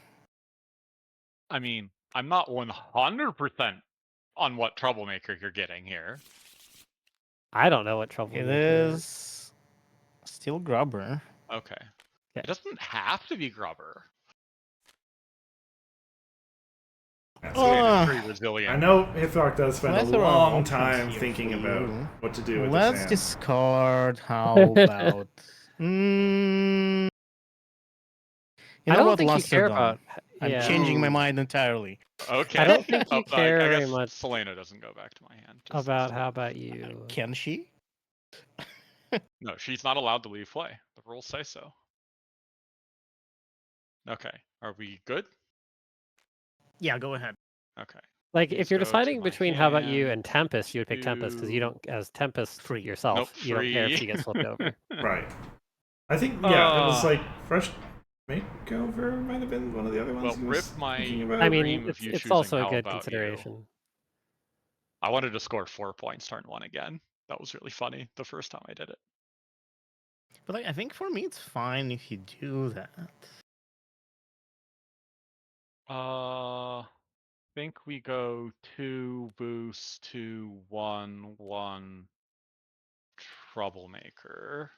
I mean, I'm not 100% on what troublemaker you're getting here. I don't know what trouble It maker. is still Grubber. Okay. Okay. It doesn't have to be Grubber. Yeah, This so hand is Uh, pretty resilient. I know Hithroc does spend a plethora of long options time here thinking for about you. what to do with Let's this hand. discard. How about? You I know don't what? think you care Lusterdom. about. I'm Yeah. changing my Ooh. mind entirely. Okay. I don't think you Oh, I care very guess much Selena doesn't go back to my hand. just about. as How well. about you? Can she? No, she's not allowed to leave play. The rules say so. Okay. Are we good? Yeah, go ahead. Okay. Like, These if you're go to deciding my between how about you hand. and Tempest, you would pick Tempest because you Two. don't, as Tempest Free. yourself, Nope. you don't care if Free. she gets flipped over. Right. I think, yeah, it was like Fresh Makeover might have been one of the other ones Well, he rip was my thinking about. I mean, dream of you it's choosing also a how good about you. consideration. I wanted to score 4 points turn 1 again. That was really funny the first time I did it. But like, I think for me, it's fine if you do that. Think we go 2 boost to 1 troublemaker.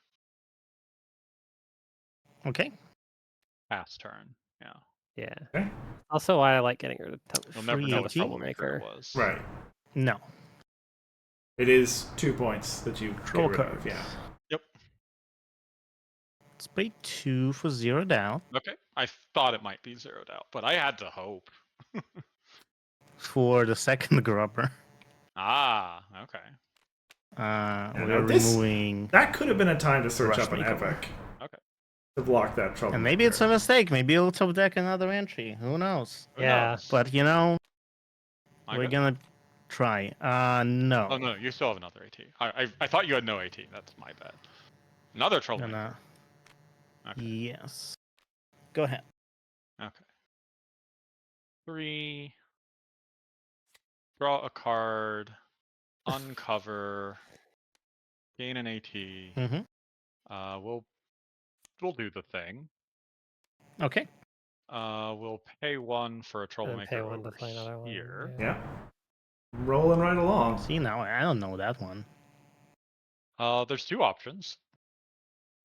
Okay. Pass turn. Yeah. Yeah. Okay. Also, why I like getting rid of You'll never know what Tempest troublemaker troublemaker. it was. Right. No. It is 2 points that you Draw get rid card. of, yeah. Yep. Let's pay 2 for 0 down. Okay. I thought it might be zeroed out, but I had to hope. For the second grubber. Ah, okay. We're removing. That could have been a time to search Rush up an Makeover. epic. Okay. To block that trouble. And maybe it's a mistake. Maybe it'll top deck another entry. Who knows? Who Yeah. knows? But you know, I we're got- gonna try. No. Oh no, you still have another AT. I thought you had no AT. That's my bad. Another troublemaker. Gonna. Okay. Yes. Go ahead. Okay. 3. Draw a card. Uncover. Gain an AT. Mm-hmm. We'll do the thing. Okay. We'll pay 1 for a And troublemaker pay 1 to over play another one. here. Yeah. Rolling right along. See now, I don't know that one. There's 2 options.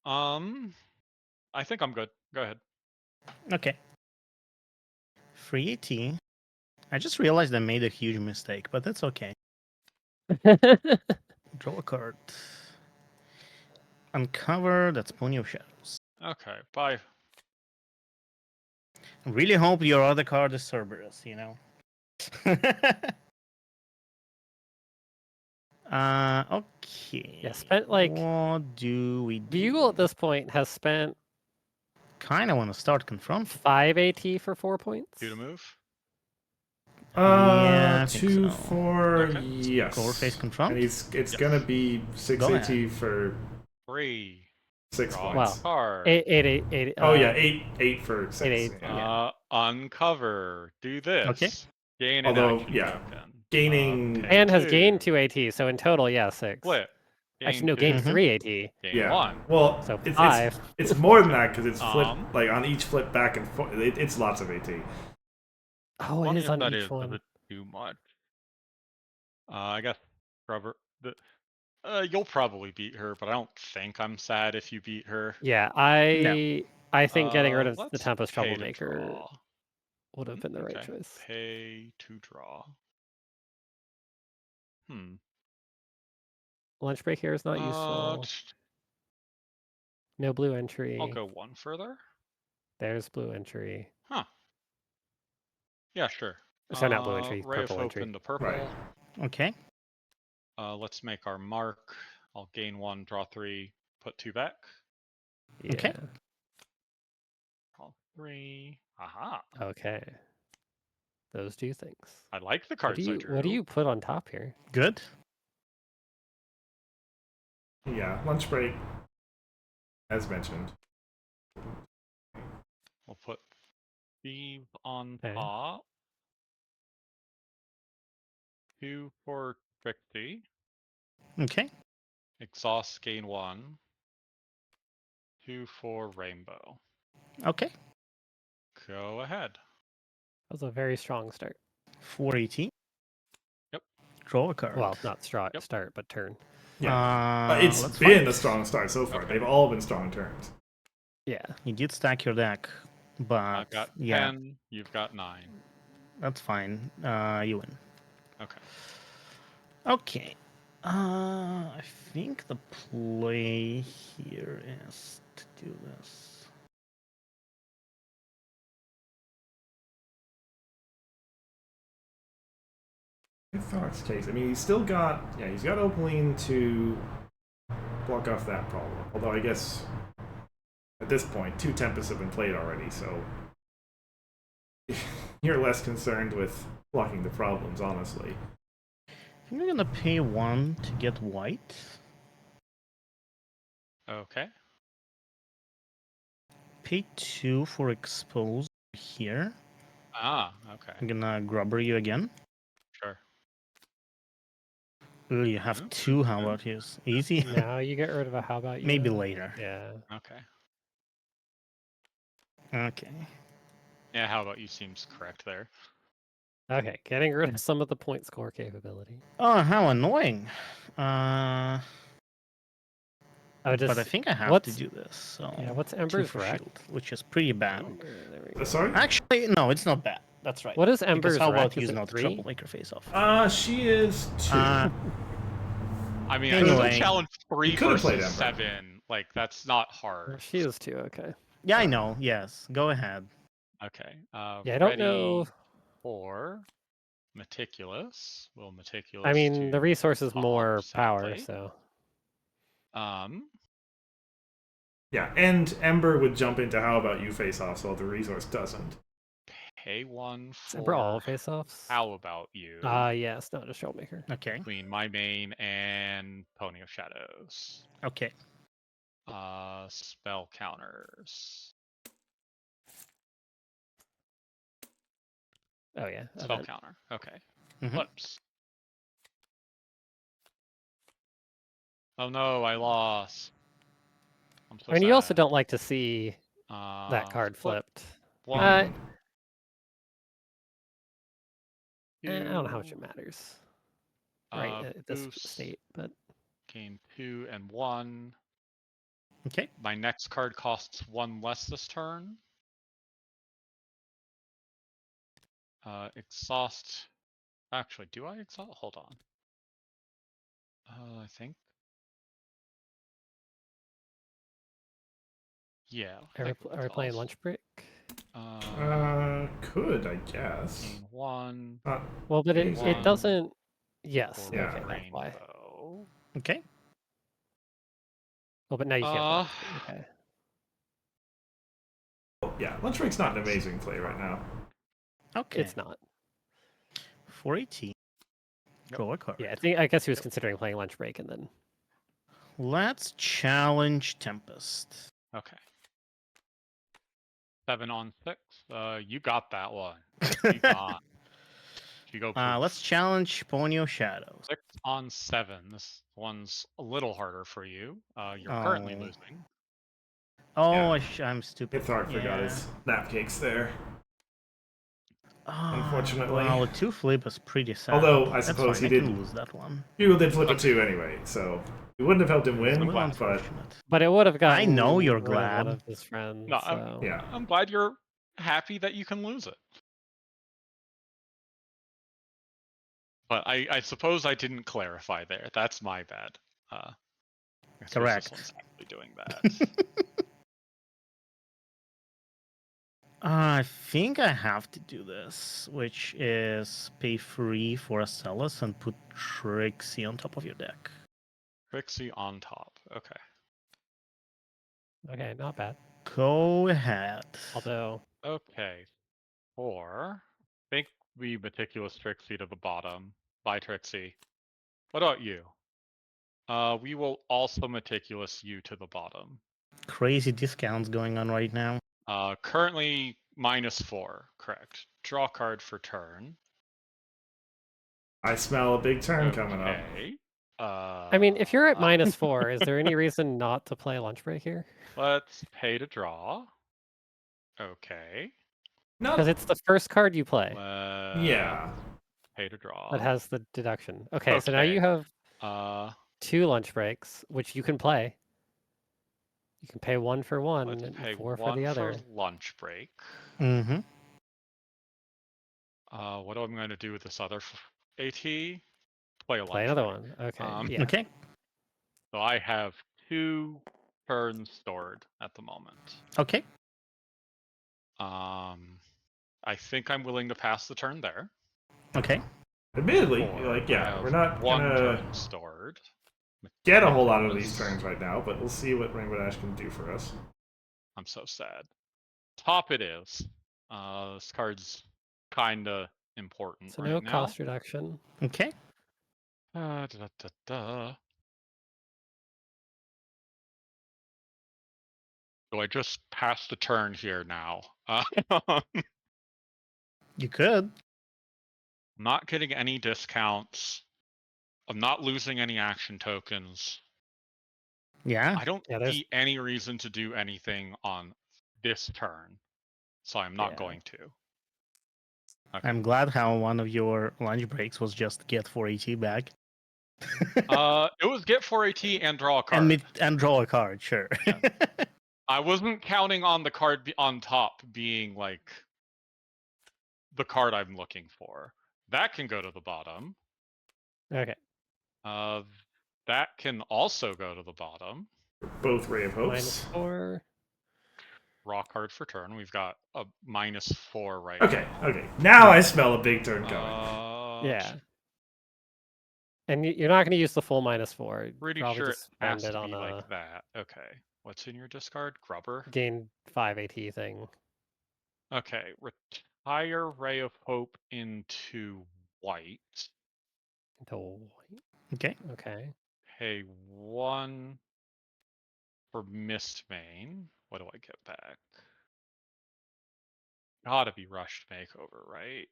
I think I'm good. Go ahead. Okay. Free AT. I just realized I made a huge mistake, but that's okay. Draw a card. Uncover. That's Pony of Shadows. Okay, bye. I really hope your other card is Cerberus, you know? Okay. Yeah, spent, like- What do we do? Bugle at this point has spent Kind of want to start confront. 5 AT for 4 points. 2 to move. Yeah, I think 2 so. for Okay. yes. Gore face confront? And it's Yes. gonna be 6 Go AT ahead. for 3. 6 Draw points. a card. 8. Oh yeah, 8 for 6. 8, yeah. Uncover. Do this. Okay. Gain an Although, action yeah, token. gaining- Pay And has 2. gained 2 AT, so in total, yeah, 6. Flip. Actually, Gain no, 2. gained Mhm. 3 AT. Gain Yeah. 1. Well, So it's 5. it's more than that because it's flip Um, like on each flip back and forth. It's lots of AT. Oh, it Funny is if on that each is a one. bit too much. I guess Rubber. You'll probably beat her, but I don't think I'm sad if you beat her. Yeah, I think getting rid of the Let's Tempest pay to Troublemaker draw. would have been the right Okay. choice. Pay to draw. Lunch break here is not useful. No blue entry. I'll go 1 further. There's blue entry. Huh. Yeah, sure. So not blue entry, Ray of purple Hope entry. into purple. Right. Okay. Let's make our mark. I'll gain 1, draw 3, put 2 back. Yeah. Okay. Draw 3. Aha. Okay. Those do things. I like the What cards do I you drew. what do you put on top here? Good. Yeah, lunch break, as mentioned. We'll put Thief on Okay. top. 2 for Trixie. Okay. Exhaust, gain 1. 2 for Rainbow. Okay. Go ahead. That was a very strong start. 4 AT. Yep. Draw a card. Well, not Yep. start, but turn. Yeah. Let's It's been fight. a strong start so far. Okay. They've all been strong turns. Yeah. You did stack your deck, but I've got yeah, 10. You've got 9. that's fine. You win. Okay. Okay. I think the play here is to do this. Hithroc's case. I mean, he's still got he's got Opaline to block off that problem. Although I guess at this point, 2 Tempests have been played already, so you're less concerned with blocking the problems, honestly. I think I'm gonna pay 1 to get white. Okay. Pay 2 for expose here. Ah, okay. I'm gonna grubber you again. Sure. Ooh, you have 2. How about his? Easy? Now you get rid of a how about you? Maybe later. Yeah. Okay. Okay. Yeah, how about you seems correct there. Okay, getting rid of some of the point score capability. Oh, how annoying. Uh, Oh, just but I think I have to what's do this. So yeah? What's 2 Ember's for wreck? shield, which is pretty bad. Ooh. There we go. Sorry? Actually, no, it's not bad. That's right. What is Because Ember's how wreck? about Is he's it not a 3? troublemaker face off? She is 2. Uh, I mean, I Anyway. still challenge 3 You could've played versus Ember. 7. Like, that's not hard. Oh, she is 2. Okay. yeah, I know. Yes, go ahead. Okay. Yeah, I don't ready know. for Meticulous. Will Meticulous I mean, the to resource is pop, more power, sadly. so Yeah, and Ember would jump into how about you face off, so the resource doesn't. pay 1 is Ember all for face-offs? how about you Yes, not just Troublemaker. Okay. between my main and Pony of Shadows. Okay. Spell counters. Oh yeah, Spell event. counter. Okay. Mhm. Whoops. Oh no, I lost. I'm so I mean, sad. you also don't like to see that card Flip flipped. 1. I two, don't know how much it matters, right? At this boost, state, but gain 2 and 1. Okay. My next card costs 1 less this turn. Exhaust. Actually, do I exhaust? Hold on. I think. Yeah. I think are we playing exhaust. lunch break? Could, I guess. Gain 1. Well, but it Easy. doesn't. Yes. For Yeah. Okay. That's why. rainbow. Okay. Well, but now you can't. Play lunch break, okay. Yeah, Lunch Break's not an amazing play right now. Okay. It's not. 418. Draw a card. Yeah, I guess he was considering playing lunch break and then. Let's challenge Tempest. Okay. 7 on 6. You got that one. You got. You go. Let's challenge Pony of Shadows. 6 on 7. This one's a little harder for you. You're currently Oh. losing. Oh, Yeah. I'm stupid. Hithroc forgot his napcakes there. Unfortunately. Well, a 2 flip is pretty sad. Although, I That's suppose fine, he I can did- lose that one. Bugle did flip a Okay. 2 anyway, so it wouldn't have helped him A win, little but unfortunate. But it would have gotten. I know you're rid of one glad. of his friends. No, So. yeah. I'm glad you're happy that you can lose it. But I suppose I didn't clarify there. That's my bad. I suppose Correct. This one's actually doing that. I think I have to do this, which is pay 3 for a Celis and put Trixie on top of your deck. Trixie on top. Okay. Okay, not bad. Go ahead. Although. Okay. 4. I think we meticulous Trixie to the bottom. Bye, Trixie. What about you? We will also meticulous you to the bottom. Crazy discounts going on right now. Currently -4, correct. Draw card for turn. I smell a big turn coming up. Okay. I mean, if you're at -4, is there any reason not to play lunch break here? Let's pay to draw. Okay. No. Because it's the first card you play Yeah. Pay to draw. that has the deduction. Okay, so now you Okay. have Uh, 2 lunch breaks, which you can play. You can pay 1 for one Let's and pay 4 for one the for other. lunch break. Mm-hmm. What am I going to do with this other AT? Play a lunch Play another break. one. Okay. Yeah. Okay. So I have 2 turns stored at the moment. Okay. I think I'm willing to pass the turn there. Okay. Admittedly, Or like, I yeah, have we're not 1 gonna turn stored. get a whole lot of these Meticulous. turns right now, but we'll see what Rainbow Dash can do for us. I'm so sad. Top it is. This card's kinda important So right no now. cost reduction. Okay. Da, da, da, da. So I just passed the turn here now. I'm You could. not getting any discounts. I'm not losing any action tokens. Yeah. I don't Yeah, there's see any reason to do anything on this turn, so I'm not Yeah. going to. Okay. I'm glad how one of your lunch breaks was just get 4 AT back. It was get 4 AT and draw a card. and draw a card, sure. Yeah. I wasn't counting on the card on top being like the card I'm looking for. That can go to the bottom. Okay. That can also go to the bottom. Both Ray of Hopes. -4. Raw card for turn. We've got a -4 right Okay, now. okay. Now I smell a big turn coming. Yeah. And you're not going to use the full -4. You'd Pretty probably sure it just has spend it to on be a like that. Okay. What's in your discard? Grubber? gain 5 AT thing. Okay. Retire Ray of Hope into white. Into white. Okay. Okay. Pay 1 for Mistmane. What do I get back? Gotta be Rushed Makeover, right?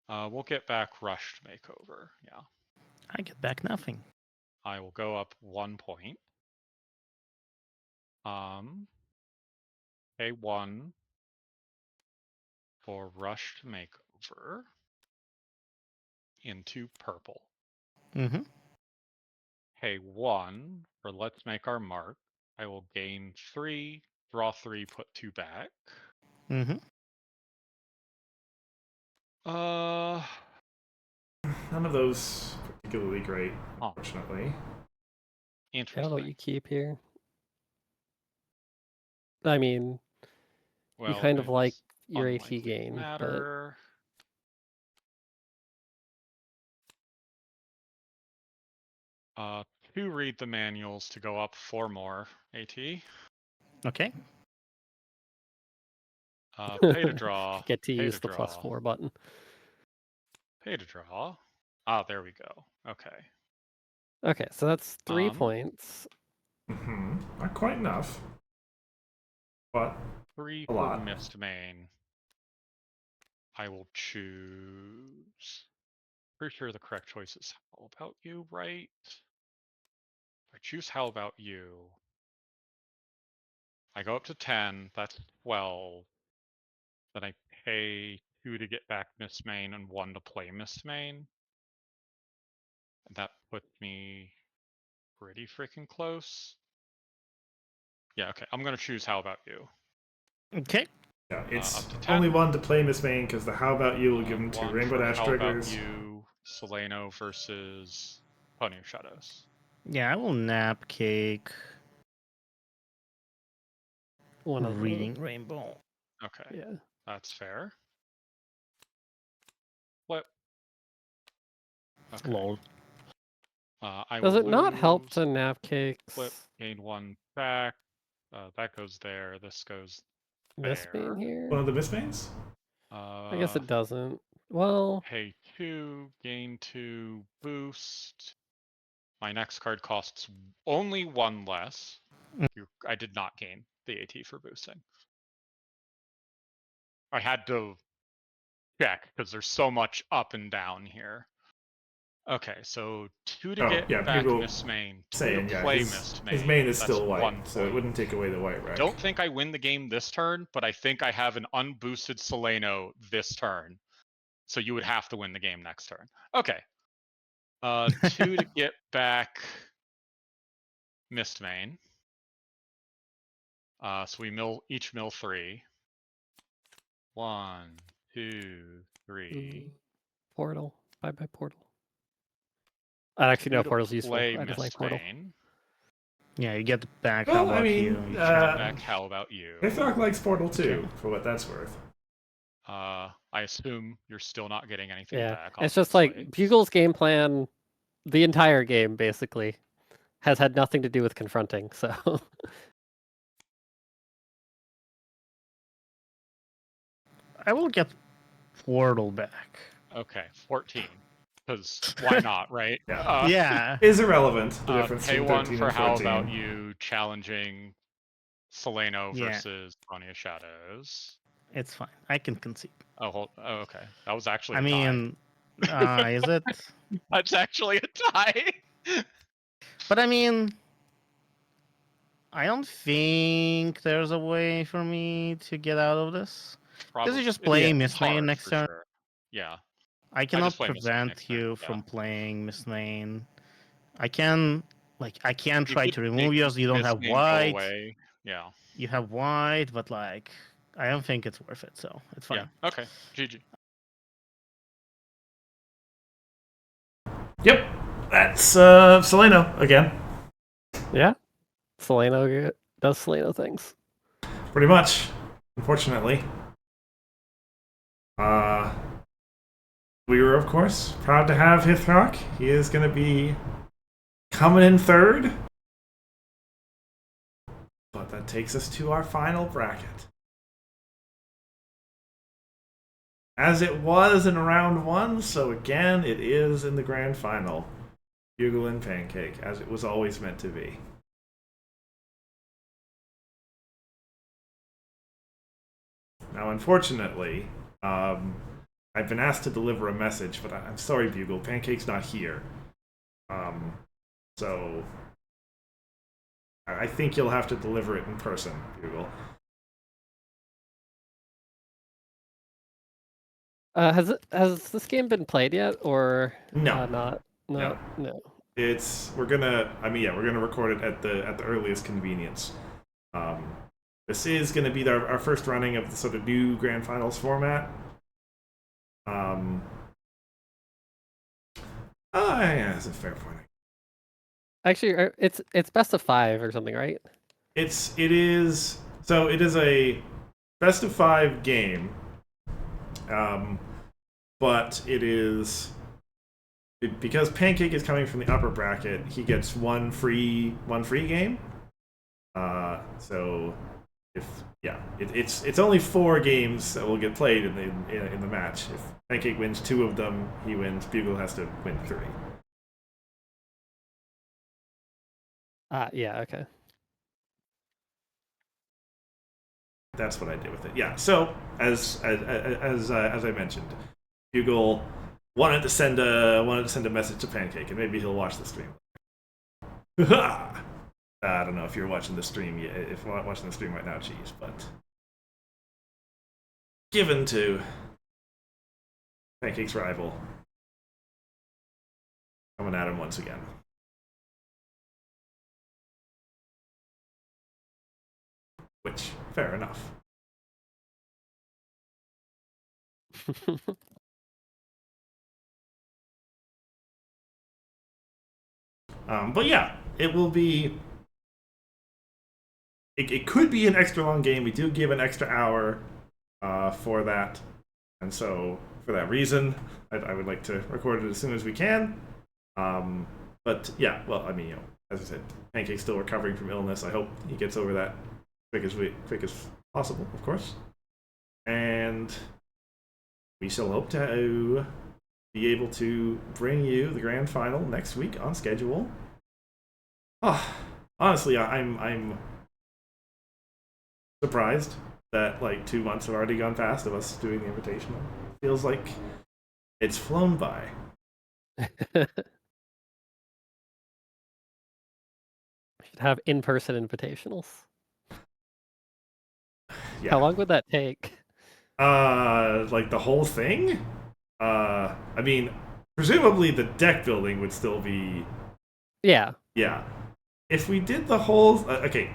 We'll get back Rushed Makeover. Yeah. I get back nothing. I will go up 1 point. Pay 1 for Rushed Makeover into purple. Mm-hmm. Pay 1 for Let's Make Our Mark. I will gain 3, draw 3, put 2 back. Mm-hmm. None of those particularly great, Huh. unfortunately. I don't know what Interesting. you keep here. I mean, you Well, kind of like it's your AT unlikely to gain, but matter. To read the manuals to go up 4 more AT. Okay. Pay to draw. get to Pay use to the draw. +4 button. Pay to draw. Ah, there we go. Okay. Okay, so that's 3 points. Not quite enough, but 3 a for lot. Mistmane. I will choose. Pretty sure the correct choice is How About You, right? If I choose How About You, I go up to 10, that's 12. Then I pay 2 to get back Mistmane and 1 to play Mistmane. And that puts me pretty freaking close. Yeah, okay. I'm gonna choose How About You. Okay. Yeah, it's Up to 10. only 1 to play Miss Main because the How About You will give him 2 1 Rainbow for Dash How triggers. About You, Solano versus Pony of Shadows. Yeah, I will nap cake. One of Reading Rainbow. Okay, Yeah. that's fair. Flip. Okay. Lol. I Does will it not help lose, to nap cakes? flip, gain 1 back. That goes there. This goes Mistmane there. here? One of the Miss Mains? I guess it doesn't. Well, Pay 2, gain 2, boost. My next card costs only 1 less. I did not gain the AT for boosting. I had to check because there's so much up and down here. Okay, so 2 to get yeah, back people Mistmane, 2 saying, to yeah, play his Mistmane. main is That's still white, 1 so it point. wouldn't take away the white wreck. Don't think I win the game this turn, but I think I have an unboosted Solano this turn. So you would have to win the game next turn. Okay. 2 to get back Mistmane. So we each mill 3. 1, 2, 3. Portal. Bye Portal. Actually, no, Two to Portal's useful. play I just like Portal. Mistbane. Yeah, you get back. Well, How I about mean, you? You Back, how about you? Hithroc likes Portal too, Okay. for what that's worth. I assume you're still not getting anything Yeah, back. it's just Obviously. like Bugle's game plan, the entire game basically, has had nothing to do with confronting. So I will get Portal back. Okay, 14. Because why not, right? Yeah. Yeah, Is irrelevant, the difference Pay between 1 13 for and how 14. about you challenging Seleno Yeah. versus Ronnie of Shadows. it's fine. I can concede. Oh, okay. That was actually I a tie. mean, is it? That's actually a tie. But I mean, I don't think there's a way for me to get out of this. Because you just play It's Miss Main hard, next for turn. sure. Yeah. I cannot play Miss Main prevent next turn, you yeah. from playing Miss Main. I can You try could to remove make you as you don't Miss have Main go white. away. Yeah. You have white, but like, I don't think it's worth it, so it's fine. Yeah. Okay. GG. Yep, that's Seleno again. yeah, Seleno does Seleno things. Pretty much, unfortunately. We were, of course, proud to have Hithroc. He is going to be coming in third. But that takes us to our final bracket. As it was in round 1, so again, it is in the grand final. Bugle and Pancake, as it was always meant to be. Now, unfortunately, I've been asked to deliver a message, but I'm sorry, Bugle. Pancake's not here. So I think you'll have to deliver it in person, Bugle. Has this game been played yet, or No. not? No. We're gonna record it at the earliest convenience. This is gonna be our first running of the sort of new grand finals format. Yeah, that's a fair point. Actually, it's best of 5 or something, right? It is a best of 5 game. But it is because Pancake is coming from the upper bracket, he gets one free game. So it's only 4 games that will get played in the match. If Pancake wins 2 of them, he wins. Bugle has to win 3. Yeah, okay. That's what I did with it. Yeah. So as I mentioned, Bugle wanted to send a message to Pancake, and maybe he'll watch the stream. I don't know if you're watching the stream yet. If you're not watching the stream right now, Cheese, but given to Pancake's rival, coming at him once again. Which, fair enough. But yeah, it will be. It could be an extra long game. We do give an extra hour for that, and so for that reason, I would like to record it as soon as we can. But yeah, well, I mean, as I said, Pancake's still recovering from illness. I hope he gets over that quick as possible, of course. And we shall hope to be able to bring you the grand final next week on schedule. Honestly, I'm surprised that like 2 months have already gone past of us doing the Invitational. Feels like it's flown by. Should have in-person invitationals. Yeah. How long would that take? Like the whole thing? I mean, presumably the deck building would still be. Yeah. Yeah. If we did the whole. Okay.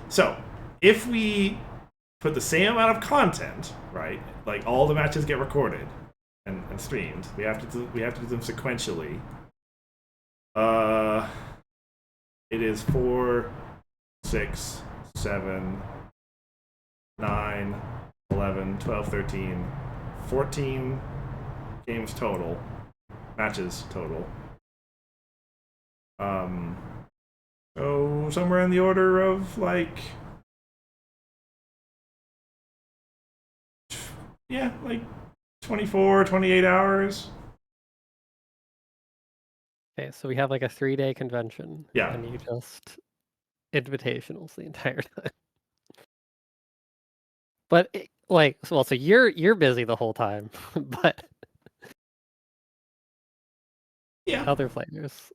So if we put the same amount of content, right? Like all the matches get recorded and streamed. We have to do them sequentially. It is 4, 6, 7, 9, 11, 12, 13, 14 games total, matches total. So somewhere in the order of like, yeah, like 24, 28 hours. Okay, so we have like a 3-day convention. Yeah. And you just invitationals the entire time. But like, well, so you're busy the whole time, but Yeah. other players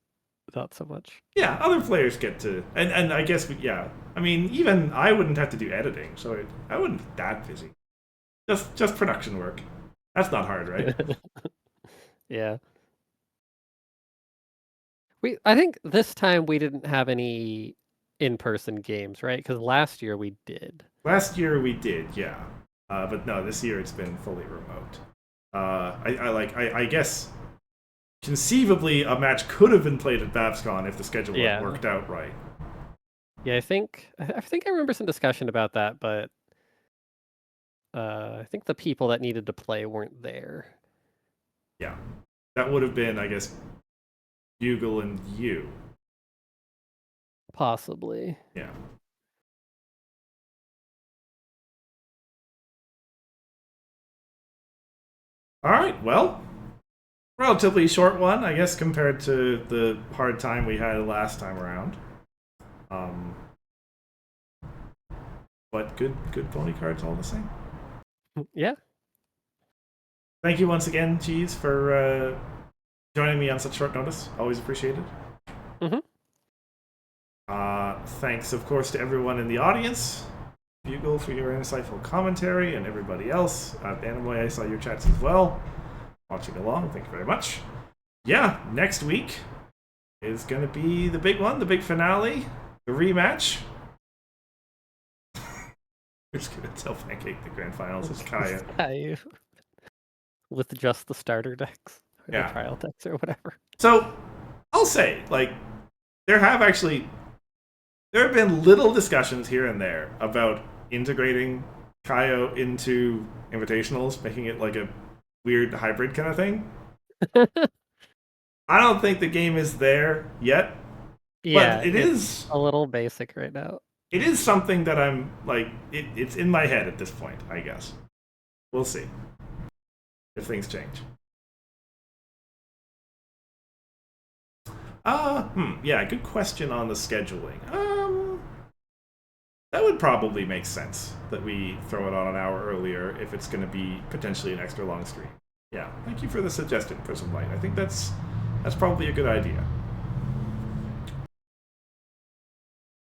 not so much. Yeah, other players get to, and I guess, yeah. I mean, even I wouldn't have to do editing, so I wouldn't be that busy. Just production work. That's not hard, right? Yeah. I think this time we didn't have any in-person games, right? Because last year we did. Last year we did, yeah. But no, this year it's been fully remote. I guess conceivably a match could have been played at BabsCon if the schedule had worked out right. Yeah, I think I remember some discussion about that, but I think the people that needed to play weren't there. Yeah, that would have been, I guess, Bugle and you. Possibly. Yeah. All right, well, relatively short one, I guess, compared to the hard time we had last time around. But good pony cards all the same. Yeah. Thank you once again, Cheese, for joining me on such short notice. Always appreciated. Thanks, of course, to everyone in the audience. Bugle for your insightful commentary, and everybody else. Animoy, I saw your chats as well. Watching along, thank you very much. Yeah, next week is going to be the big one, the big finale, the rematch. We're just going to tell Pancake the grand finals is Kaya. With just the starter decks, or Yeah. the trial decks, or whatever. So, I'll say, like, there have been little discussions here and there about integrating Kaio into invitationals, making it like a weird hybrid kind of thing. I don't think the game is there yet. Yeah, but it's a little basic right now. It is something that I'm like, it's in my head at this point, I guess. We'll see if things change. Yeah, good question on the scheduling. That would probably make sense that we throw it on an hour earlier if it's going to be potentially an extra long stream. Yeah, thank you for the suggestion, Prism Light. I think that's probably a good idea.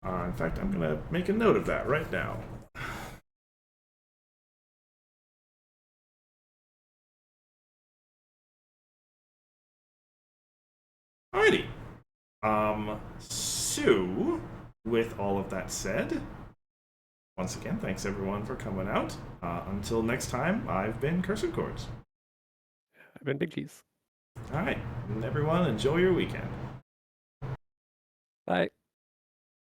In fact, I'm going to make a note of that right now. Alrighty. So, with all of that said, once again, thanks everyone for coming out. Until next time, I've been Cursed Chords. I've been Bigcheese. Alright, and everyone, enjoy your weekend. Bye.